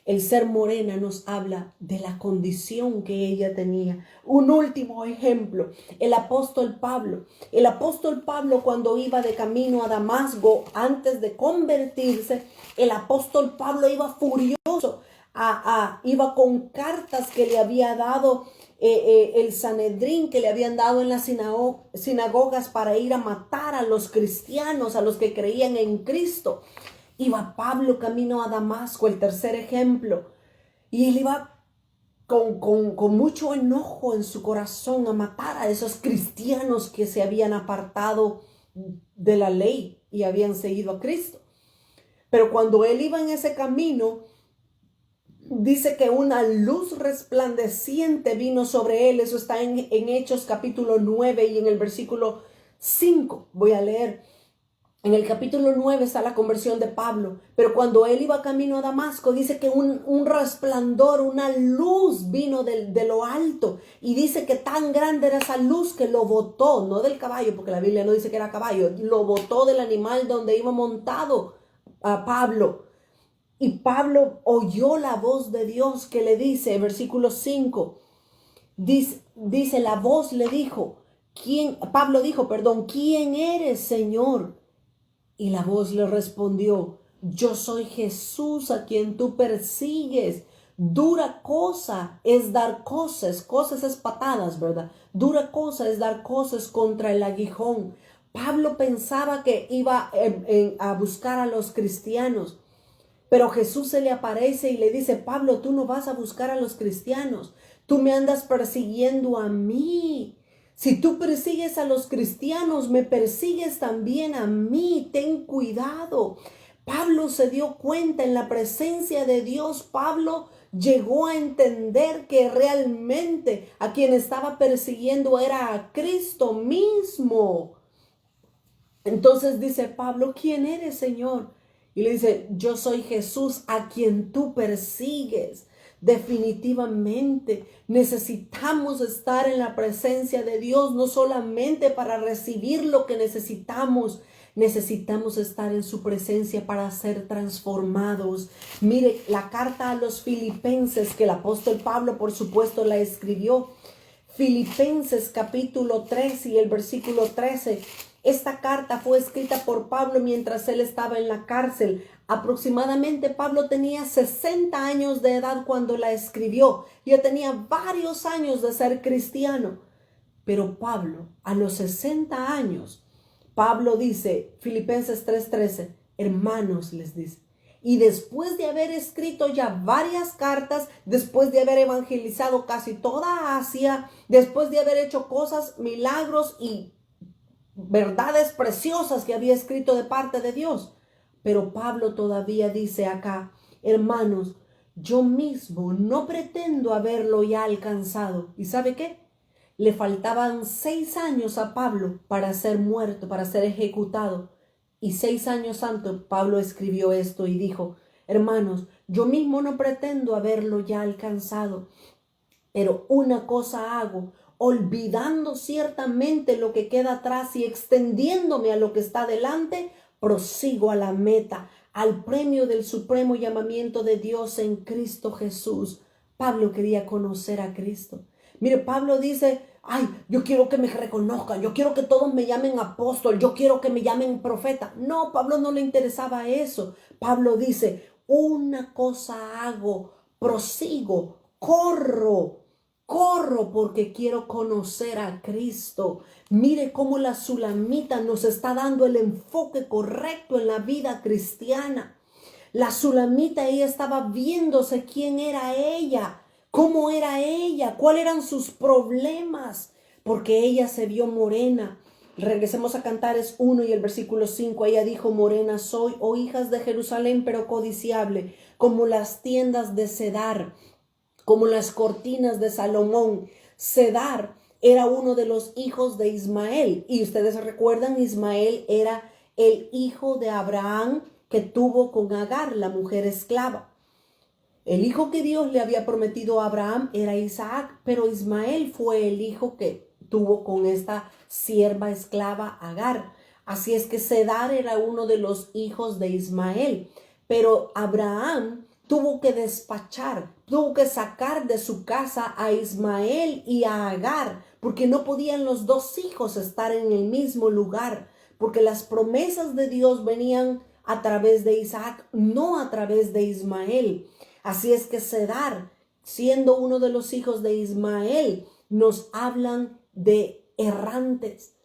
El ser morena nos habla de la condición que ella tenía. Un último ejemplo, el apóstol Pablo. El apóstol Pablo, cuando iba de camino a Damasco, antes de convertirse, el apóstol Pablo iba furioso. Iba con cartas que le había dado el Sanedrín, que le habían dado en las sinagogas para ir a matar a los cristianos, a los que creían en Cristo. Iba Pablo camino a Damasco, el tercer ejemplo, y él iba con mucho enojo en su corazón a matar a esos cristianos que se habían apartado de la ley y habían seguido a Cristo. Pero cuando él iba en ese camino, dice que una luz resplandeciente vino sobre él. Eso está en Hechos capítulo 9 y en el versículo 5. Voy a leer. En el capítulo 9 está la conversión de Pablo, pero cuando él iba camino a Damasco, dice que un resplandor, una luz vino de lo alto, y dice que tan grande era esa luz que lo botó, no del caballo, porque la Biblia no dice que era caballo, lo botó del animal donde iba montado a Pablo. Y Pablo oyó la voz de Dios que le dice, versículo 5, dice la voz le dijo, Pablo dijo, ¿quién eres, Señor? Y la voz le respondió, yo soy Jesús a quien tú persigues. Dura cosa es dar cosas es patadas, ¿verdad? Dura cosa es dar cosas contra el aguijón. Pablo pensaba que iba a buscar a los cristianos, pero Jesús se le aparece y le dice: Pablo, tú no vas a buscar a los cristianos, tú me andas persiguiendo a mí. Si tú persigues a los cristianos, me persigues también a mí. Ten cuidado. Pablo se dio cuenta en la presencia de Dios. Pablo llegó a entender que realmente a quien estaba persiguiendo era a Cristo mismo. Entonces dice Pablo: ¿quién eres, Señor? Y le dice: yo soy Jesús a quien tú persigues. Definitivamente necesitamos estar en la presencia de Dios, no solamente para recibir lo que necesitamos, necesitamos estar en su presencia para ser transformados. Mire, la carta a los Filipenses, que el apóstol Pablo, por supuesto, la escribió. Filipenses capítulo 3 y el versículo 13. Esta carta fue escrita por Pablo mientras él estaba en la cárcel. Aproximadamente Pablo tenía 60 años de edad cuando la escribió. Ya tenía varios años de ser cristiano. Pero Pablo, a los 60 años, Pablo dice, Filipenses 3:13, hermanos, les dice, y después de haber escrito ya varias cartas, después de haber evangelizado casi toda Asia, después de haber hecho cosas, milagros y verdades preciosas que había escrito de parte de Dios. Pero Pablo todavía dice acá: hermanos, yo mismo no pretendo haberlo ya alcanzado. ¿Y sabe qué? Le faltaban 6 años a Pablo para ser muerto, para ser ejecutado. Y 6 años antes Pablo escribió esto y dijo: hermanos, yo mismo no pretendo haberlo ya alcanzado, pero una cosa hago, olvidando ciertamente lo que queda atrás y extendiéndome a lo que está delante, prosigo a la meta, al premio del supremo llamamiento de Dios en Cristo Jesús. Pablo quería conocer a Cristo. Mire, Pablo dice: ay, yo quiero que me reconozcan, yo quiero que todos me llamen apóstol, yo quiero que me llamen profeta. No, Pablo no le interesaba eso. Pablo dice: una cosa hago, prosigo, corro porque quiero conocer a Cristo. Mire cómo la Sulamita nos está dando el enfoque correcto en la vida cristiana. La Sulamita, ella estaba viéndose quién era ella, cómo era ella, cuáles eran sus problemas, porque ella se vio morena. Regresemos a Cantares 1 y el versículo 5. Ella dijo: morena soy, oh hijas de Jerusalén, pero codiciable, como las tiendas de Cedar, como las cortinas de Salomón. Cedar era uno de los hijos de Ismael. Y ustedes recuerdan, Ismael era el hijo de Abraham que tuvo con Agar, la mujer esclava. El hijo que Dios le había prometido a Abraham era Isaac, pero Ismael fue el hijo que tuvo con esta sierva esclava Agar. Así es que Cedar era uno de los hijos de Ismael, pero Abraham tuvo que despachar, tuvo que sacar de su casa a Ismael y a Agar, porque no podían los dos hijos estar en el mismo lugar, porque las promesas de Dios venían a través de Isaac, no a través de Ismael. Así es que Cedar, siendo uno de los hijos de Ismael, nos hablan de errantes.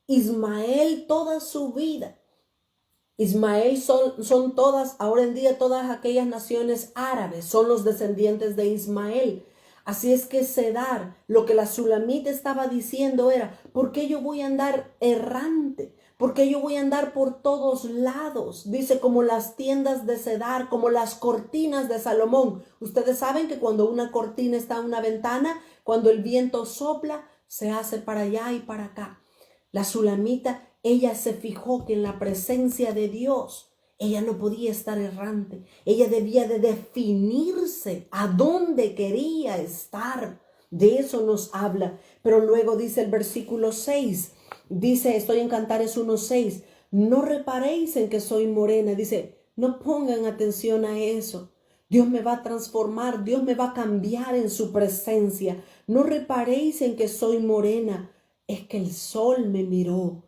Ismael toda su vida. Ismael son todas, ahora en día todas aquellas naciones árabes son los descendientes de Ismael. Así es que Cedar, lo que la Sulamita estaba diciendo era: ¿por qué yo voy a andar errante? ¿Por qué yo voy a andar por todos lados? Dice, como las tiendas de Cedar, como las cortinas de Salomón. Ustedes saben que cuando una cortina está en una ventana, cuando el viento sopla, se hace para allá y para acá. La Sulamita, ella se fijó que en la presencia de Dios, ella no podía estar errante. Ella debía de definirse a dónde quería estar. De eso nos habla. Pero luego dice el versículo 6, dice, estoy en Cantares 1:6, no reparéis en que soy morena. Dice, no pongan atención a eso. Dios me va a transformar, Dios me va a cambiar en su presencia. No reparéis en que soy morena. Es que el sol me miró.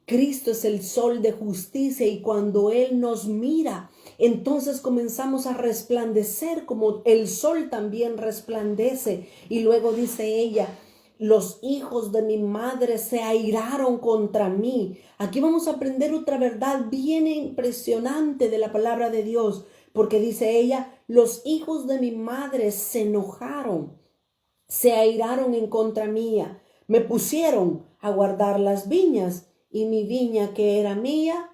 Cristo es el sol de justicia y cuando Él nos mira, entonces comenzamos a resplandecer como el sol también resplandece. Y luego dice ella, los hijos de mi madre se airaron contra mí. Aquí vamos a aprender otra verdad bien impresionante de la palabra de Dios, porque dice ella, los hijos de mi madre se enojaron, se airaron en contra mía, me pusieron a guardar las viñas y mi viña que era mía,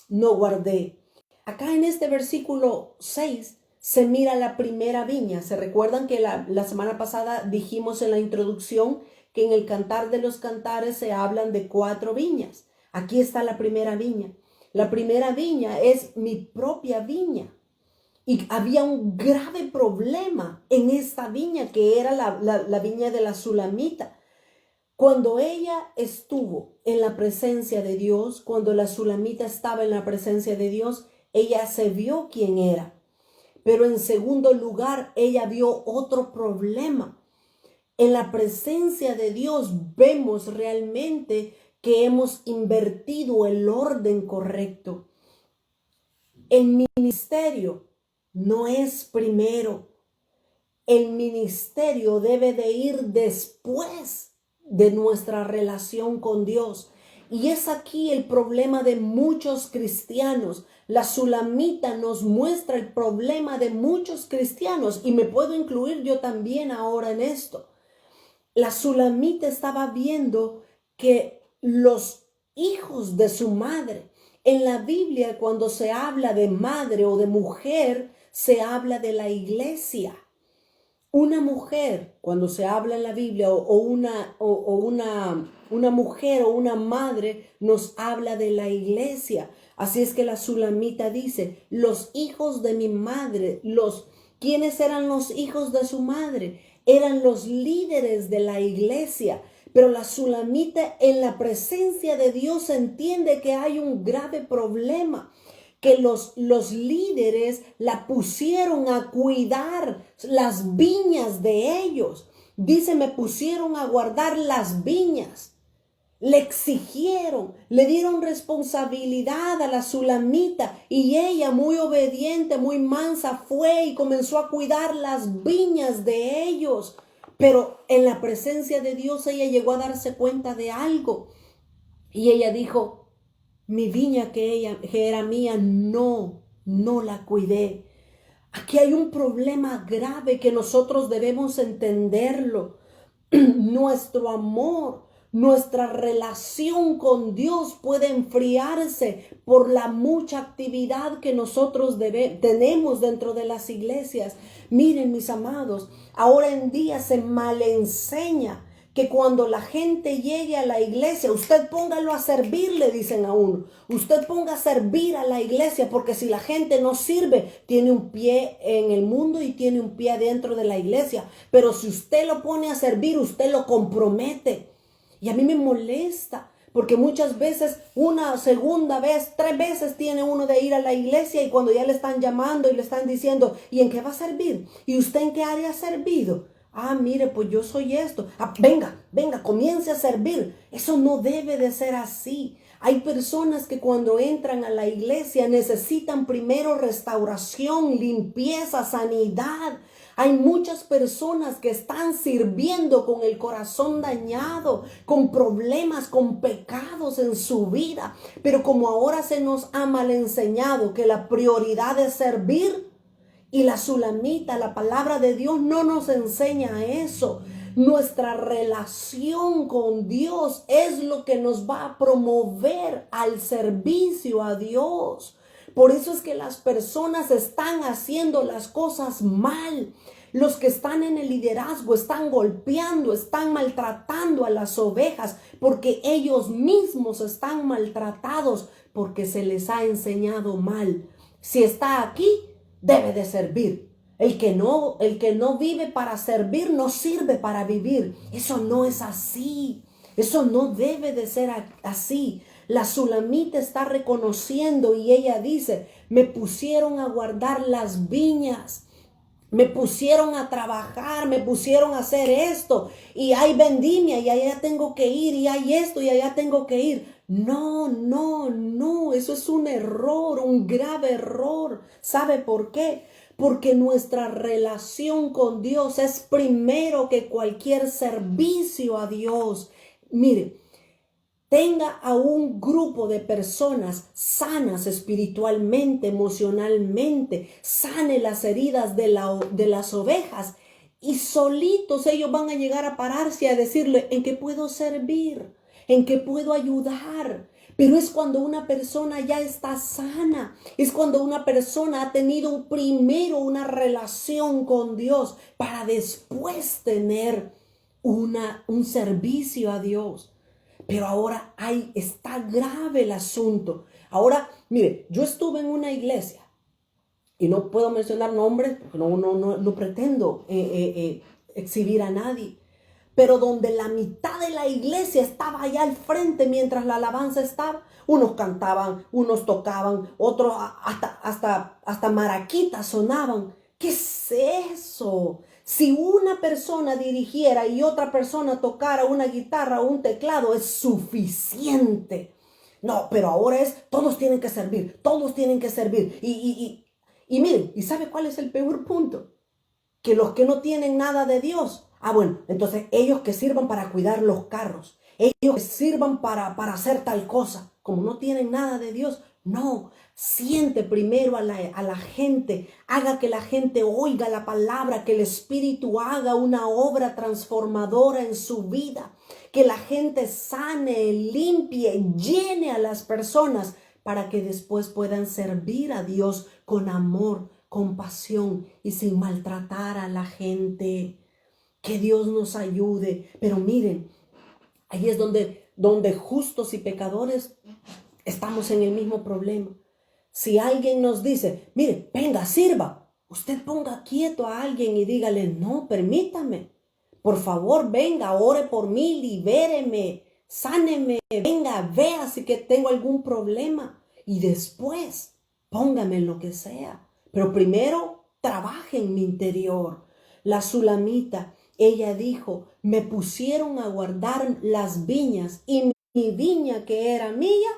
no guardé. Acá en este versículo 6 se mira la primera viña. ¿Se recuerdan que la semana pasada dijimos en la introducción que en el Cantar de los Cantares se hablan de 4 viñas? Aquí está la primera viña. La primera viña es mi propia viña. Y había un grave problema en esta viña que era la viña de la Sulamita. Cuando ella estuvo en la presencia de Dios, cuando la Sulamita estaba en la presencia de Dios, ella se vio quién era. Pero en segundo lugar, ella vio otro problema. En la presencia de Dios vemos realmente que hemos invertido el orden correcto. El ministerio no es primero. El ministerio debe de ir después de nuestra relación con Dios. Y es aquí el problema de muchos cristianos. La Sulamita nos muestra el problema de muchos cristianos y me puedo incluir yo también ahora en esto. La Sulamita estaba viendo que los hijos de su madre, en la Biblia cuando se habla de madre o de mujer, se habla de la iglesia. Una mujer, cuando se habla en la Biblia, una mujer o una madre, nos habla de la iglesia. Así es que la Sulamita dice, los hijos de mi madre, ¿quiénes eran los hijos de su madre? Eran los líderes de la iglesia. Pero la Sulamita en la presencia de Dios entiende que hay un grave problema, que los líderes la pusieron a cuidar las viñas de ellos. Dice, me pusieron a guardar las viñas. Le exigieron, le dieron responsabilidad a la Sulamita y ella, muy obediente, muy mansa, fue y comenzó a cuidar las viñas de ellos. Pero en la presencia de Dios ella llegó a darse cuenta de algo y ella dijo, mi viña que era mía, no la cuidé. Aquí hay un problema grave que nosotros debemos entenderlo. Nuestro amor, nuestra relación con Dios puede enfriarse por la mucha actividad que nosotros tenemos dentro de las iglesias. Miren, mis amados, ahora en día se malenseña que cuando la gente llegue a la iglesia, usted póngalo a servir, le dicen a uno. Usted ponga a servir a la iglesia, porque si la gente no sirve, tiene un pie en el mundo y tiene un pie adentro de la iglesia. Pero si usted lo pone a servir, usted lo compromete. Y a mí me molesta, porque muchas veces, una segunda vez, 3 veces tiene uno de ir a la iglesia y cuando ya le están llamando y le están diciendo, ¿y en qué va a servir? ¿Y usted en qué área ha servido? Ah, mire, pues yo soy esto. Ah, venga, comience a servir. Eso no debe de ser así. Hay personas que cuando entran a la iglesia necesitan primero restauración, limpieza, sanidad. Hay muchas personas que están sirviendo con el corazón dañado, con problemas, con pecados en su vida. Pero como ahora se nos ha mal enseñado que la prioridad es servir, y la Sulamita, la palabra de Dios no nos enseña eso. Nuestra relación con Dios es lo que nos va a promover al servicio a Dios. Por eso es que las personas están haciendo las cosas mal. Los que están en el liderazgo están golpeando, están maltratando a las ovejas porque ellos mismos están maltratados porque se les ha enseñado mal. Si está aquí, debe de servir. El que no vive para servir, no sirve para vivir. Eso no es así. Eso no debe de ser así. La Sulamita está reconociendo y ella dice, me pusieron a guardar las viñas. Me pusieron a trabajar, me pusieron a hacer esto. Y hay vendimia y allá tengo que ir. Y hay esto y allá tengo que ir. No, eso es un error, un grave error. ¿Sabe por qué? porque nuestra relación con Dios es primero que cualquier servicio a Dios. Mire, tenga a un grupo de personas sanas espiritualmente, emocionalmente, sane las heridas de las ovejas y solitos ellos van a llegar a pararse a decirle en qué puedo servir, en qué puedo ayudar. Pero es cuando una persona ya está sana, es cuando una persona ha tenido primero una relación con Dios para después tener un servicio a Dios. Pero ahora está grave el asunto. Ahora, mire, yo estuve en una iglesia y no puedo mencionar nombres porque no pretendo exhibir a nadie, pero donde la mitad de la iglesia estaba allá al frente mientras la alabanza estaba. Unos cantaban, unos tocaban, otros hasta maraquitas sonaban. ¿Qué es eso? Si una persona dirigiera y otra persona tocara una guitarra o un teclado, es suficiente. No, pero ahora todos tienen que servir, todos tienen que servir. Y miren, ¿y sabe cuál es el peor punto? Que los que no tienen nada de Dios, bueno, entonces ellos que sirvan para cuidar los carros, ellos que sirvan para hacer tal cosa, como no tienen nada de Dios, no, siente primero a la gente, haga que la gente oiga la palabra, que el Espíritu haga una obra transformadora en su vida, que la gente sane, limpie, llene a las personas para que después puedan servir a Dios con amor, compasión y sin maltratar a la gente. Que Dios nos ayude. Pero miren, ahí es donde justos y pecadores estamos en el mismo problema. Si alguien nos dice, mire, venga, sirva, usted ponga quieto a alguien y dígale, no, permítame. Por favor, venga, ore por mí, libéreme, sáneme, venga, vea si que tengo algún problema. Y después, póngame en lo que sea. Pero primero, trabaje en mi interior. La Sulamita, ella dijo, me pusieron a guardar las viñas y mi viña que era mía,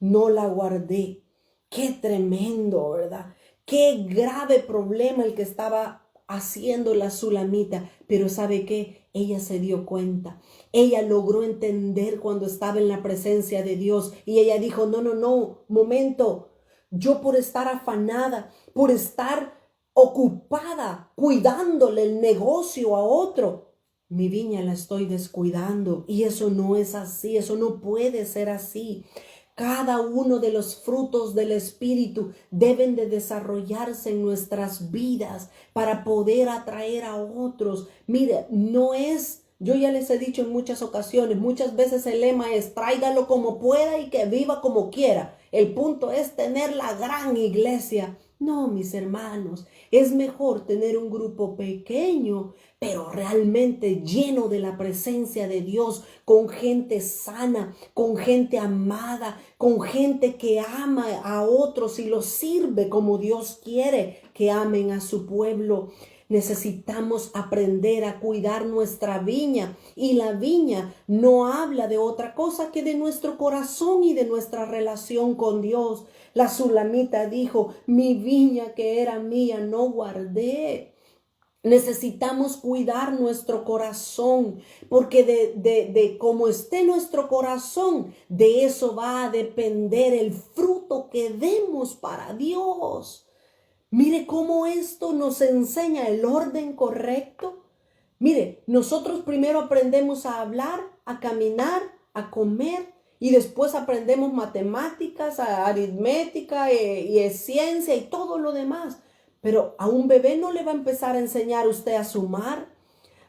no la guardé. Qué tremendo, ¿verdad? Qué grave problema el que estaba haciendo la Sulamita. Pero ¿sabe qué? Ella se dio cuenta. Ella logró entender cuando estaba en la presencia de Dios. Y ella dijo, no, momento. Yo por estar afanada, por estar ocupada, cuidándole el negocio a otro, mi viña la estoy descuidando. Y eso no es así, eso no puede ser así. Cada uno de los frutos del Espíritu deben de desarrollarse en nuestras vidas para poder atraer a otros. Mire, yo ya les he dicho en muchas ocasiones, muchas veces el lema es tráigalo como pueda y que viva como quiera. El punto es tener la gran iglesia. No, mis hermanos, es mejor tener un grupo pequeño, pero realmente lleno de la presencia de Dios, con gente sana, con gente amada, con gente que ama a otros y los sirve como Dios quiere que amen a su pueblo. Necesitamos aprender a cuidar nuestra viña, y la viña no habla de otra cosa que de nuestro corazón y de nuestra relación con Dios. La Sulamita dijo, mi viña que era mía no guardé. Necesitamos cuidar nuestro corazón, porque de cómo esté nuestro corazón, de eso va a depender el fruto que demos para Dios. Mire cómo esto nos enseña el orden correcto. Mire, nosotros primero aprendemos a hablar, a caminar, a comer, y después aprendemos matemáticas, aritmética y ciencia y todo lo demás. Pero a un bebé no le va a empezar a enseñar usted a sumar.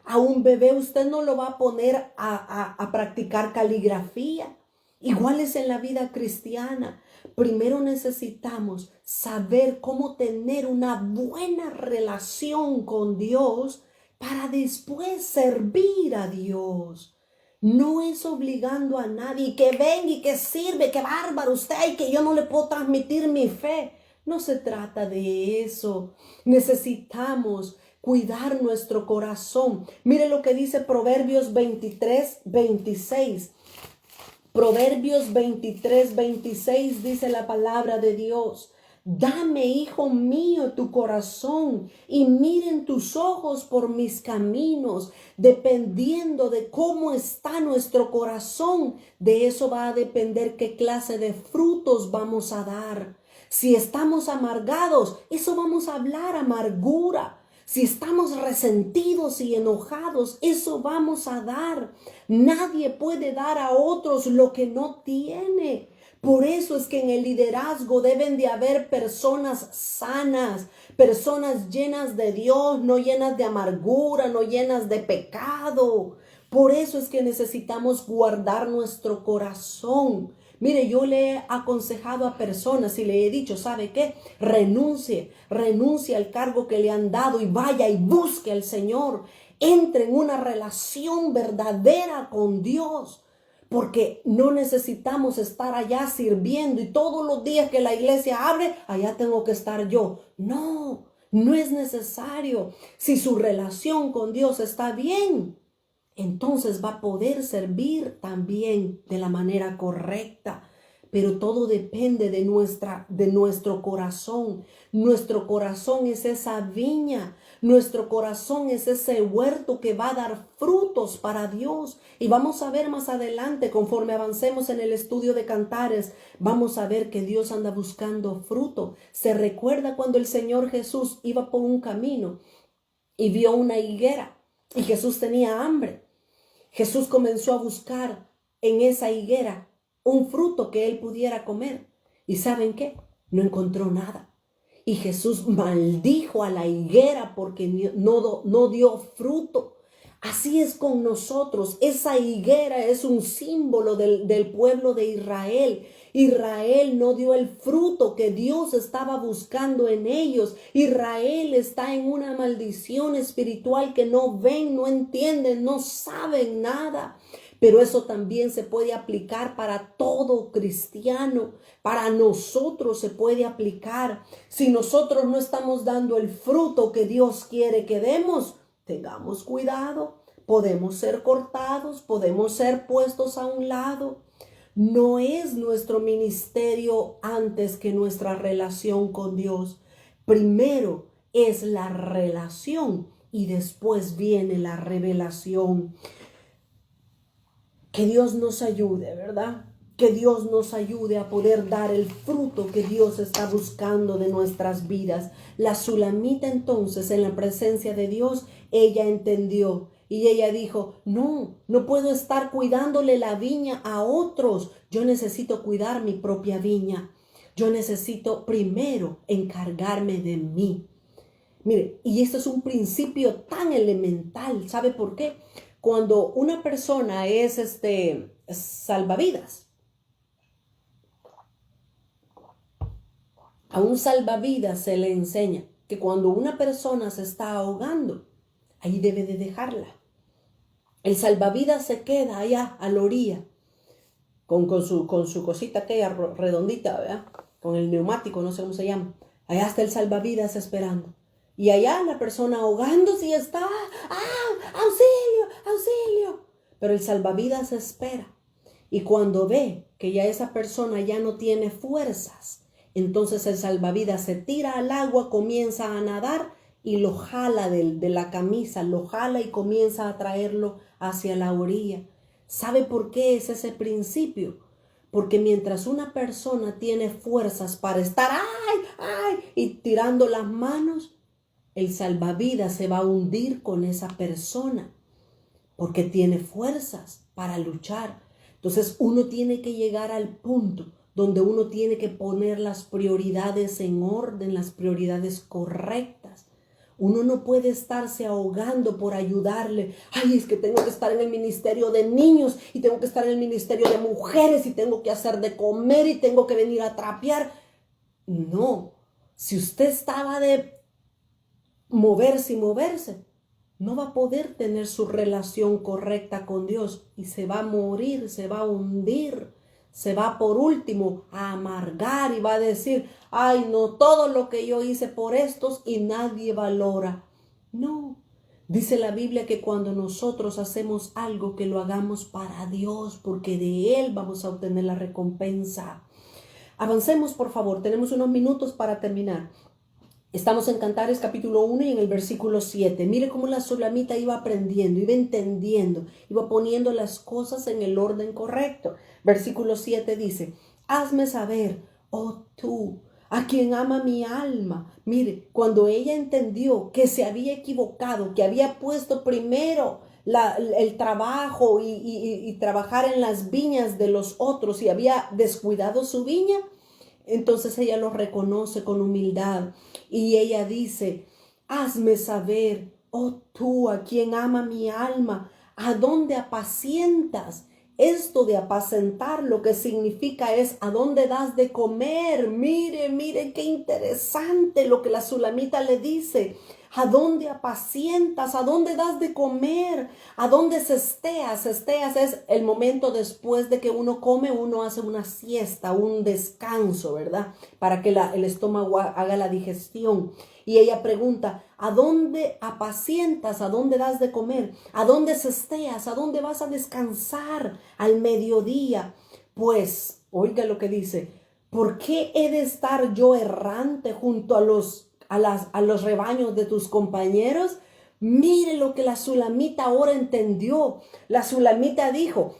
A un bebé usted no lo va a poner a practicar caligrafía. Igual es en la vida cristiana. Primero necesitamos saber cómo tener una buena relación con Dios para después servir a Dios. No es obligando a nadie que venga y que sirve, que bárbaro usted y que yo no le puedo transmitir mi fe. No se trata de eso. Necesitamos cuidar nuestro corazón. Mire lo que dice Proverbios 23:26. Proverbios 23:26 dice la palabra de Dios. Dame, hijo mío, tu corazón y miren tus ojos por mis caminos. Dependiendo de cómo está nuestro corazón, de eso va a depender qué clase de frutos vamos a dar. Si estamos amargados, eso vamos a hablar, amargura. Si estamos resentidos y enojados, eso vamos a dar. Nadie puede dar a otros lo que no tiene. Por eso es que en el liderazgo deben de haber personas sanas, personas llenas de Dios, no llenas de amargura, no llenas de pecado. Por eso es que necesitamos guardar nuestro corazón. Mire, yo le he aconsejado a personas y le he dicho, ¿sabe qué? Renuncie al cargo que le han dado y vaya y busque al Señor. Entre en una relación verdadera con Dios. Porque no necesitamos estar allá sirviendo y todos los días que la iglesia abre, allá tengo que estar yo. No, no es necesario. Si su relación con Dios está bien, entonces va a poder servir también de la manera correcta. Pero todo depende de nuestro corazón. Nuestro corazón es esa viña. Nuestro corazón es ese huerto que va a dar frutos para Dios. Y vamos a ver más adelante, conforme avancemos en el estudio de Cantares, vamos a ver que Dios anda buscando fruto. Se recuerda cuando el Señor Jesús iba por un camino y vio una higuera y Jesús tenía hambre. Jesús comenzó a buscar en esa higuera un fruto que él pudiera comer. ¿Y saben qué? No encontró nada. Y Jesús maldijo a la higuera porque no dio fruto. Así es con nosotros. Esa higuera es un símbolo del pueblo de Israel. Israel no dio el fruto que Dios estaba buscando en ellos. Israel está en una maldición espiritual que no ven, no entienden, no saben nada. Pero eso también se puede aplicar para todo cristiano. Para nosotros se puede aplicar. Si nosotros no estamos dando el fruto que Dios quiere que demos, tengamos cuidado. Podemos ser cortados, podemos ser puestos a un lado. No es nuestro ministerio antes que nuestra relación con Dios. Primero es la relación y después viene la revelación. Que Dios nos ayude, ¿verdad? Que Dios nos ayude a poder dar el fruto que Dios está buscando de nuestras vidas. La Sulamita entonces, en la presencia de Dios, ella entendió y ella dijo, no puedo estar cuidándole la viña a otros. Yo necesito cuidar mi propia viña. Yo necesito primero encargarme de mí. Mire, y esto es un principio tan elemental. ¿Sabe por qué? Cuando una persona es salvavidas, a un salvavidas se le enseña que cuando una persona se está ahogando, ahí debe de dejarla. El salvavidas se queda allá a la orilla con su cosita aquella redondita, ¿verdad? Con el neumático, no sé cómo se llama. Allá está el salvavidas esperando. Y allá la persona ahogándose y está, auxilio. Pero el salvavidas espera. Y cuando ve que ya esa persona ya no tiene fuerzas, entonces el salvavidas se tira al agua, comienza a nadar y lo jala de la camisa, lo jala y comienza a traerlo hacia la orilla. ¿Sabe por qué es ese principio? Porque mientras una persona tiene fuerzas para estar y tirando las manos, el salvavidas se va a hundir con esa persona porque tiene fuerzas para luchar. Entonces uno tiene que llegar al punto donde uno tiene que poner las prioridades en orden, las prioridades correctas. Uno no puede estarse ahogando por ayudarle. Es que tengo que estar en el ministerio de niños y tengo que estar en el ministerio de mujeres y tengo que hacer de comer y tengo que venir a trapear. No, si usted estaba de moverse, no va a poder tener su relación correcta con Dios y se va a morir, se va a hundir, se va por último a amargar y va a decir, no, todo lo que yo hice por estos y nadie valora. No, dice la Biblia que cuando nosotros hacemos algo, que lo hagamos para Dios, porque de Él vamos a obtener la recompensa. Avancemos, por favor, tenemos unos minutos para terminar. Estamos en Cantares capítulo 1 y en el versículo 7. Mire cómo la sulamita iba aprendiendo, iba entendiendo, iba poniendo las cosas en el orden correcto. Versículo 7 dice, hazme saber, oh tú, a quien ama mi alma. Mire, cuando ella entendió que se había equivocado, que había puesto primero el trabajo y trabajar en las viñas de los otros y había descuidado su viña, entonces ella lo reconoce con humildad y ella dice, hazme saber, oh tú, a quien ama mi alma, a dónde apacientas. Esto de apacentar lo que significa es a dónde das de comer. Mire qué interesante lo que la sulamita le dice. ¿A dónde apacientas? ¿A dónde das de comer? ¿A dónde cesteas? Cesteas es el momento después de que uno come, uno hace una siesta, un descanso, ¿verdad? Para que el estómago haga la digestión. Y ella pregunta, ¿a dónde apacientas? ¿A dónde das de comer? ¿A dónde cesteas? ¿A dónde vas a descansar al mediodía? Pues, oiga lo que dice, ¿por qué he de estar yo errante junto a los rebaños de tus compañeros? Mire lo que la sulamita ahora entendió. La sulamita dijo,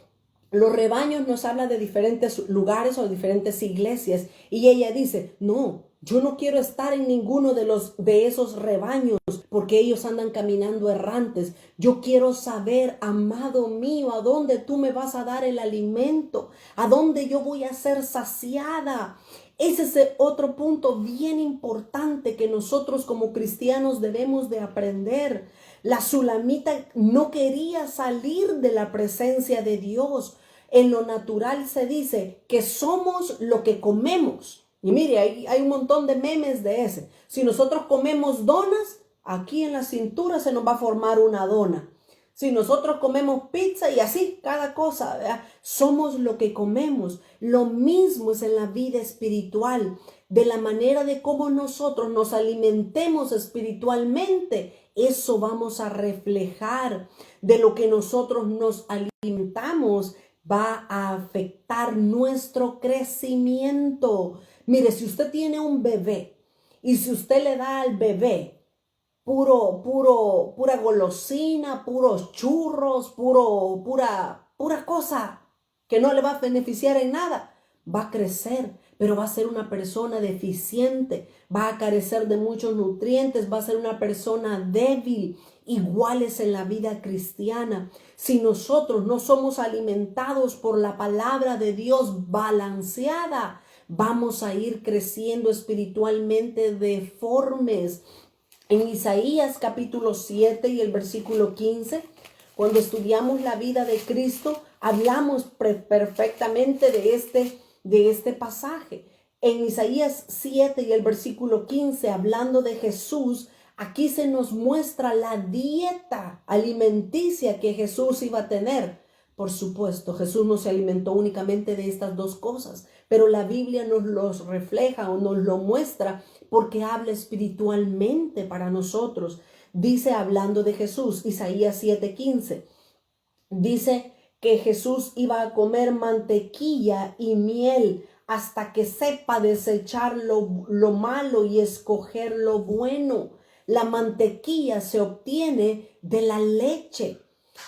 los rebaños nos habla de diferentes lugares o diferentes iglesias. Y ella dice, no, yo no quiero estar en ninguno de esos rebaños porque ellos andan caminando errantes. Yo quiero saber, amado mío, a dónde tú me vas a dar el alimento, a dónde yo voy a ser saciada. Ese es otro punto bien importante que nosotros como cristianos debemos de aprender. La sulamita no quería salir de la presencia de Dios. En lo natural se dice que somos lo que comemos. Y mire, hay un montón de memes de ese. Si nosotros comemos donas, aquí en la cintura se nos va a formar una dona. Si nosotros comemos pizza y así, cada cosa, ¿verdad? Somos lo que comemos. Lo mismo es en la vida espiritual. De la manera de cómo nosotros nos alimentemos espiritualmente, eso vamos a reflejar. De lo que nosotros nos alimentamos va a afectar nuestro crecimiento. Mire, si usted tiene un bebé y si usted le da al bebé pura golosina, puros churros, pura cosa que no le va a beneficiar en nada, va a crecer, pero va a ser una persona deficiente, va a carecer de muchos nutrientes, va a ser una persona débil. Iguales en la vida cristiana. Si nosotros no somos alimentados por la palabra de Dios balanceada, vamos a ir creciendo espiritualmente deformes. En Isaías capítulo 7 y el versículo 15, cuando estudiamos la vida de Cristo, hablamos perfectamente de este pasaje. En Isaías 7 y el versículo 15, hablando de Jesús, aquí se nos muestra la dieta alimenticia que Jesús iba a tener. Por supuesto, Jesús no se alimentó únicamente de estas dos cosas, pero la Biblia nos los refleja o nos lo muestra porque habla espiritualmente para nosotros. Dice, hablando de Jesús, Isaías 7:15, dice que Jesús iba a comer mantequilla y miel hasta que sepa desechar lo malo y escoger lo bueno. La mantequilla se obtiene de la leche.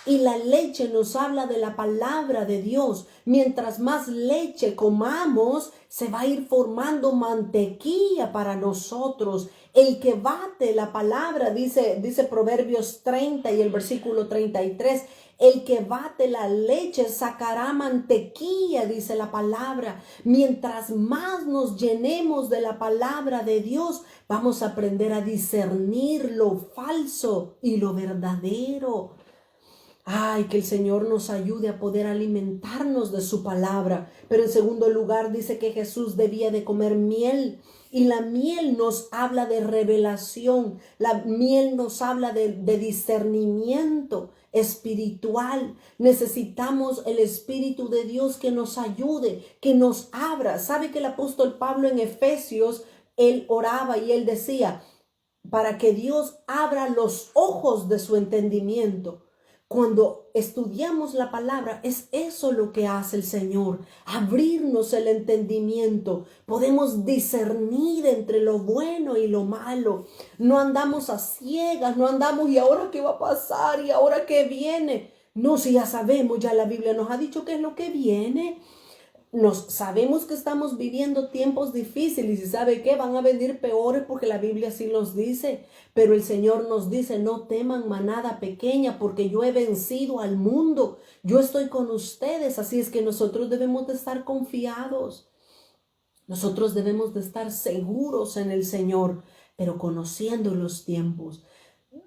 Y la leche nos habla de la palabra de Dios. Mientras más leche comamos, se va a ir formando mantequilla para nosotros. El que bate la palabra, dice Proverbios 30 y el versículo 33, el que bate la leche sacará mantequilla, dice la palabra. Mientras más nos llenemos de la palabra de Dios, vamos a aprender a discernir lo falso y lo verdadero. Ay, que el Señor nos ayude a poder alimentarnos de su palabra. Pero en segundo lugar dice que Jesús debía de comer miel. Y la miel nos habla de revelación. La miel nos habla de discernimiento espiritual. Necesitamos el Espíritu de Dios que nos ayude, que nos abra. ¿Sabe que el apóstol Pablo en Efesios, él oraba y él decía, para que Dios abra los ojos de su entendimiento? Cuando estudiamos la palabra, es eso lo que hace el Señor, abrirnos el entendimiento. Podemos discernir entre lo bueno y lo malo. No andamos a ciegas, no andamos y ahora qué va a pasar y ahora qué viene. No, si ya sabemos, ya la Biblia nos ha dicho qué es lo que viene. Sabemos que estamos viviendo tiempos difíciles y ¿sabe qué? Van a venir peores porque la Biblia así nos dice. Pero el Señor nos dice, no teman manada pequeña porque yo he vencido al mundo. Yo estoy con ustedes. Así es que nosotros debemos de estar confiados. Nosotros debemos de estar seguros en el Señor, pero conociendo los tiempos.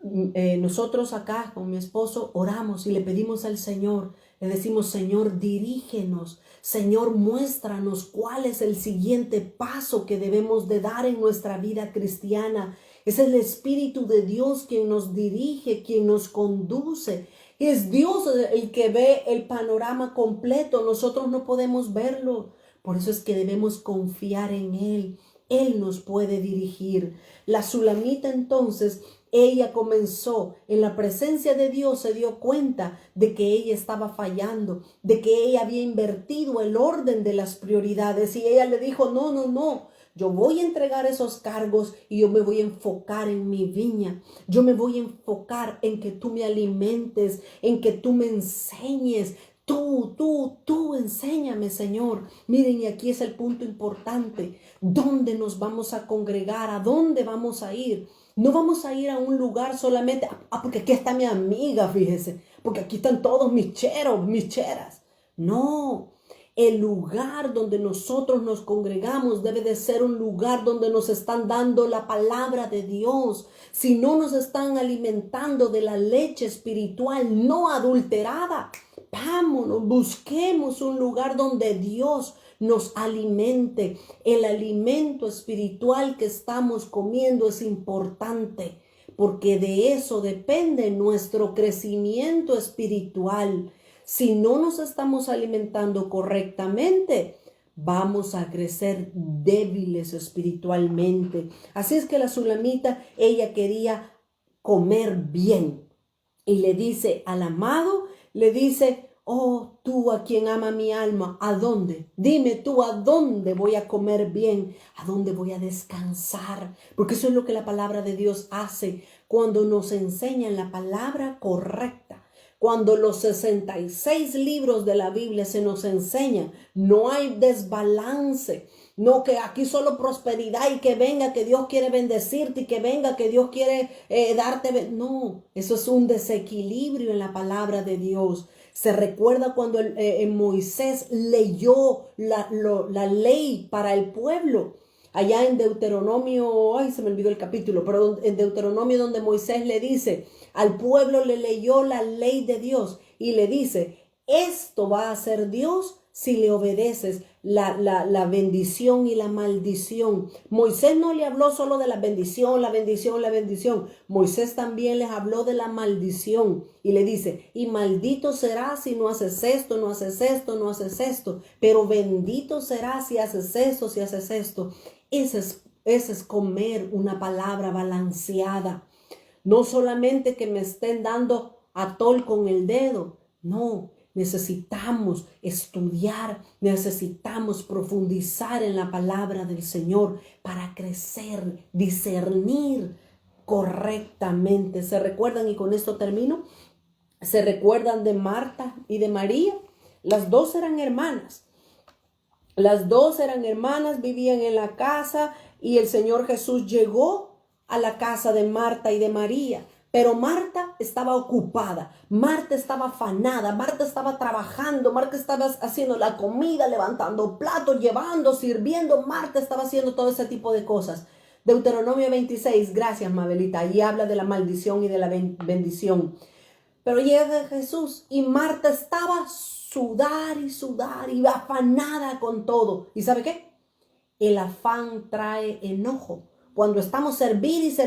Nosotros acá con mi esposo oramos y le pedimos al Señor, le decimos, Señor, dirígenos, Señor, muéstranos cuál es el siguiente paso que debemos de dar en nuestra vida cristiana. Es el Espíritu de Dios quien nos dirige, quien nos conduce. Es Dios el que ve el panorama completo. Nosotros no podemos verlo. Por eso es que debemos confiar en Él. Él nos puede dirigir. La Sulamita entonces, ella comenzó en la presencia de Dios, se dio cuenta de que ella estaba fallando, de que ella había invertido el orden de las prioridades y ella le dijo, no, yo voy a entregar esos cargos y yo me voy a enfocar en mi viña. Yo me voy a enfocar en que tú me alimentes, en que tú me enseñes. Tú, enséñame, Señor. Miren, y aquí es el punto importante. ¿Dónde nos vamos a congregar? ¿A dónde vamos a ir? No vamos a ir a un lugar solamente, porque aquí está mi amiga, fíjese, porque aquí están todos mis cheros, mis cheras. No, el lugar donde nosotros nos congregamos debe de ser un lugar donde nos están dando la palabra de Dios. Si no nos están alimentando de la leche espiritual no adulterada, vámonos, busquemos un lugar donde Dios nos alimente. El alimento espiritual que estamos comiendo es importante porque de eso depende nuestro crecimiento espiritual. Si no nos estamos alimentando correctamente, vamos a crecer débiles espiritualmente. Así es que la Sulamita, ella quería comer bien y le dice al amado, le dice, oh, tú a quien ama mi alma, ¿a dónde? Dime tú, ¿a dónde voy a comer bien? ¿A dónde voy a descansar? Porque eso es lo que la palabra de Dios hace cuando nos enseñan la palabra correcta. Cuando los 66 libros de la Biblia se nos enseñan, no hay desbalance. No, que aquí solo prosperidad y que venga que Dios quiere bendecirte y que venga que Dios quiere darte. No, eso es un desequilibrio en la palabra de Dios. Se recuerda cuando Moisés leyó la ley para el pueblo. Allá en Deuteronomio, se me olvidó el capítulo, pero en Deuteronomio donde Moisés le dice, al pueblo le leyó la ley de Dios y le dice, esto va a hacer Dios si le obedeces, la bendición y la maldición. Moisés no le habló solo de la bendición. Moisés también les habló de la maldición y le dice, y maldito serás si no haces esto, no haces esto, no haces esto, pero bendito serás si haces esto, si haces esto. Ese es comer una palabra balanceada. No solamente que me estén dando atol con el dedo, no. Necesitamos estudiar, necesitamos profundizar en la palabra del Señor para crecer, discernir correctamente. ¿Se recuerdan? Y con esto termino. ¿Se recuerdan de Marta y de María? Las dos eran hermanas. Las dos eran hermanas, vivían en la casa y el Señor Jesús llegó a la casa de Marta y de María. Pero Marta estaba ocupada, Marta estaba afanada, Marta estaba trabajando, Marta estaba haciendo la comida, levantando platos, llevando, sirviendo. Marta estaba haciendo todo ese tipo de cosas. Deuteronomio 26, gracias Mabelita, ahí habla de la maldición y de la bendición. Pero llega Jesús y Marta estaba sudar y afanada con todo. ¿Y sabe qué? El afán trae enojo. Cuando estamos servir,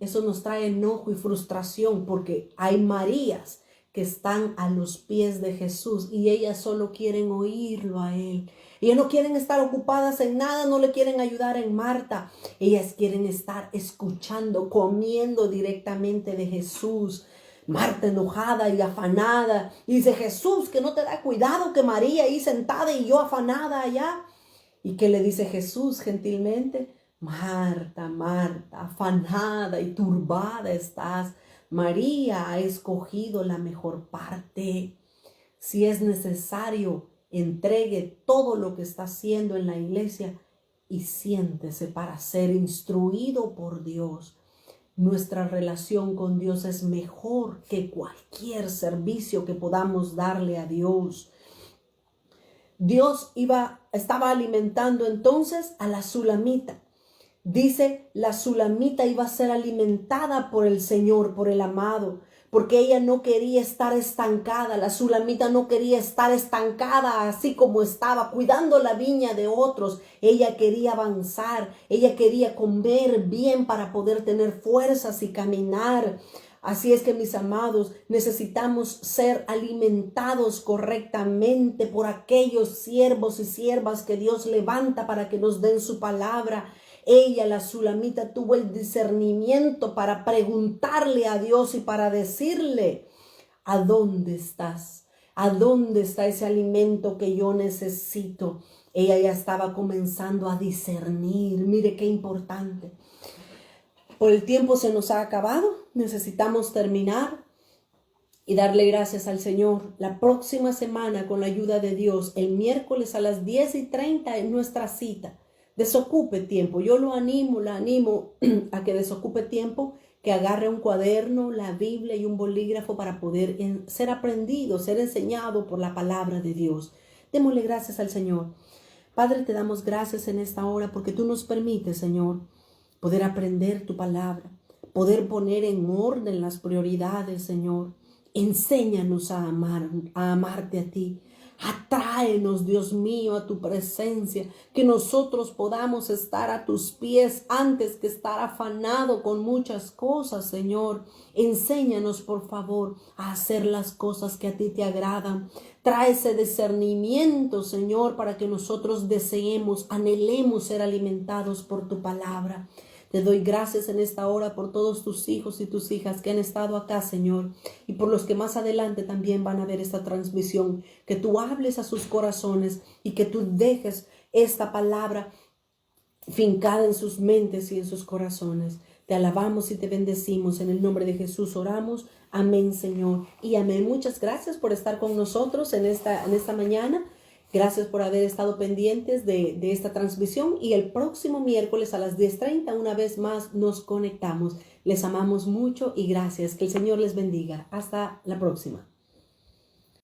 eso nos trae enojo y frustración porque hay Marías que están a los pies de Jesús y ellas solo quieren oírlo a Él. Ellas no quieren estar ocupadas en nada, no le quieren ayudar en Marta. Ellas quieren estar escuchando, comiendo directamente de Jesús. Marta enojada y afanada. Y dice, Jesús, que no te da cuidado que María ahí sentada y yo afanada allá. ¿Y qué le dice Jesús gentilmente? Marta, Marta, afanada y turbada estás. María ha escogido la mejor parte. Si es necesario, entregue todo lo que está haciendo en la iglesia y siéntese para ser instruido por Dios. Nuestra relación con Dios es mejor que cualquier servicio que podamos darle a Dios. Dios estaba alimentando entonces a la sulamita. Dice, la sulamita iba a ser alimentada por el Señor, por el amado, porque ella no quería estar estancada. La sulamita no quería estar estancada así como estaba, cuidando la viña de otros. Ella quería avanzar, ella quería comer bien para poder tener fuerzas y caminar. Así es que, mis amados, necesitamos ser alimentados correctamente por aquellos siervos y siervas que Dios levanta para que nos den su palabra. Ella, la sulamita, tuvo el discernimiento para preguntarle a Dios y para decirle, ¿a dónde estás? ¿A dónde está ese alimento que yo necesito? Ella ya estaba comenzando a discernir. Mire qué importante. Por el tiempo se nos ha acabado. Necesitamos terminar y darle gracias al Señor. La próxima semana, con la ayuda de Dios, el miércoles a las 10:30 es nuestra cita. Desocupe tiempo. Yo la animo a que desocupe tiempo, que agarre un cuaderno, la Biblia y un bolígrafo para poder ser aprendido, ser enseñado por la palabra de Dios. Démosle gracias al Señor. Padre, te damos gracias en esta hora porque tú nos permites, Señor, poder aprender tu palabra, poder poner en orden las prioridades, Señor. Enséñanos a amarte a ti. Atráenos, Dios mío, a tu presencia, que nosotros podamos estar a tus pies antes que estar afanado con muchas cosas, Señor. Enséñanos, por favor, a hacer las cosas que a ti te agradan. Trae ese discernimiento, Señor, para que nosotros deseemos, anhelemos ser alimentados por tu palabra. Te doy gracias en esta hora por todos tus hijos y tus hijas que han estado acá, Señor, y por los que más adelante también van a ver esta transmisión. Que tú hables a sus corazones y que tú dejes esta palabra fincada en sus mentes y en sus corazones. Te alabamos y te bendecimos. En el nombre de Jesús oramos. Amén, Señor. Y amén. Muchas gracias por estar con nosotros en esta mañana. Gracias por haber estado pendientes de esta transmisión, y el próximo miércoles a las 10:30 una vez más nos conectamos. Les amamos mucho y gracias. Que el Señor les bendiga. Hasta la próxima.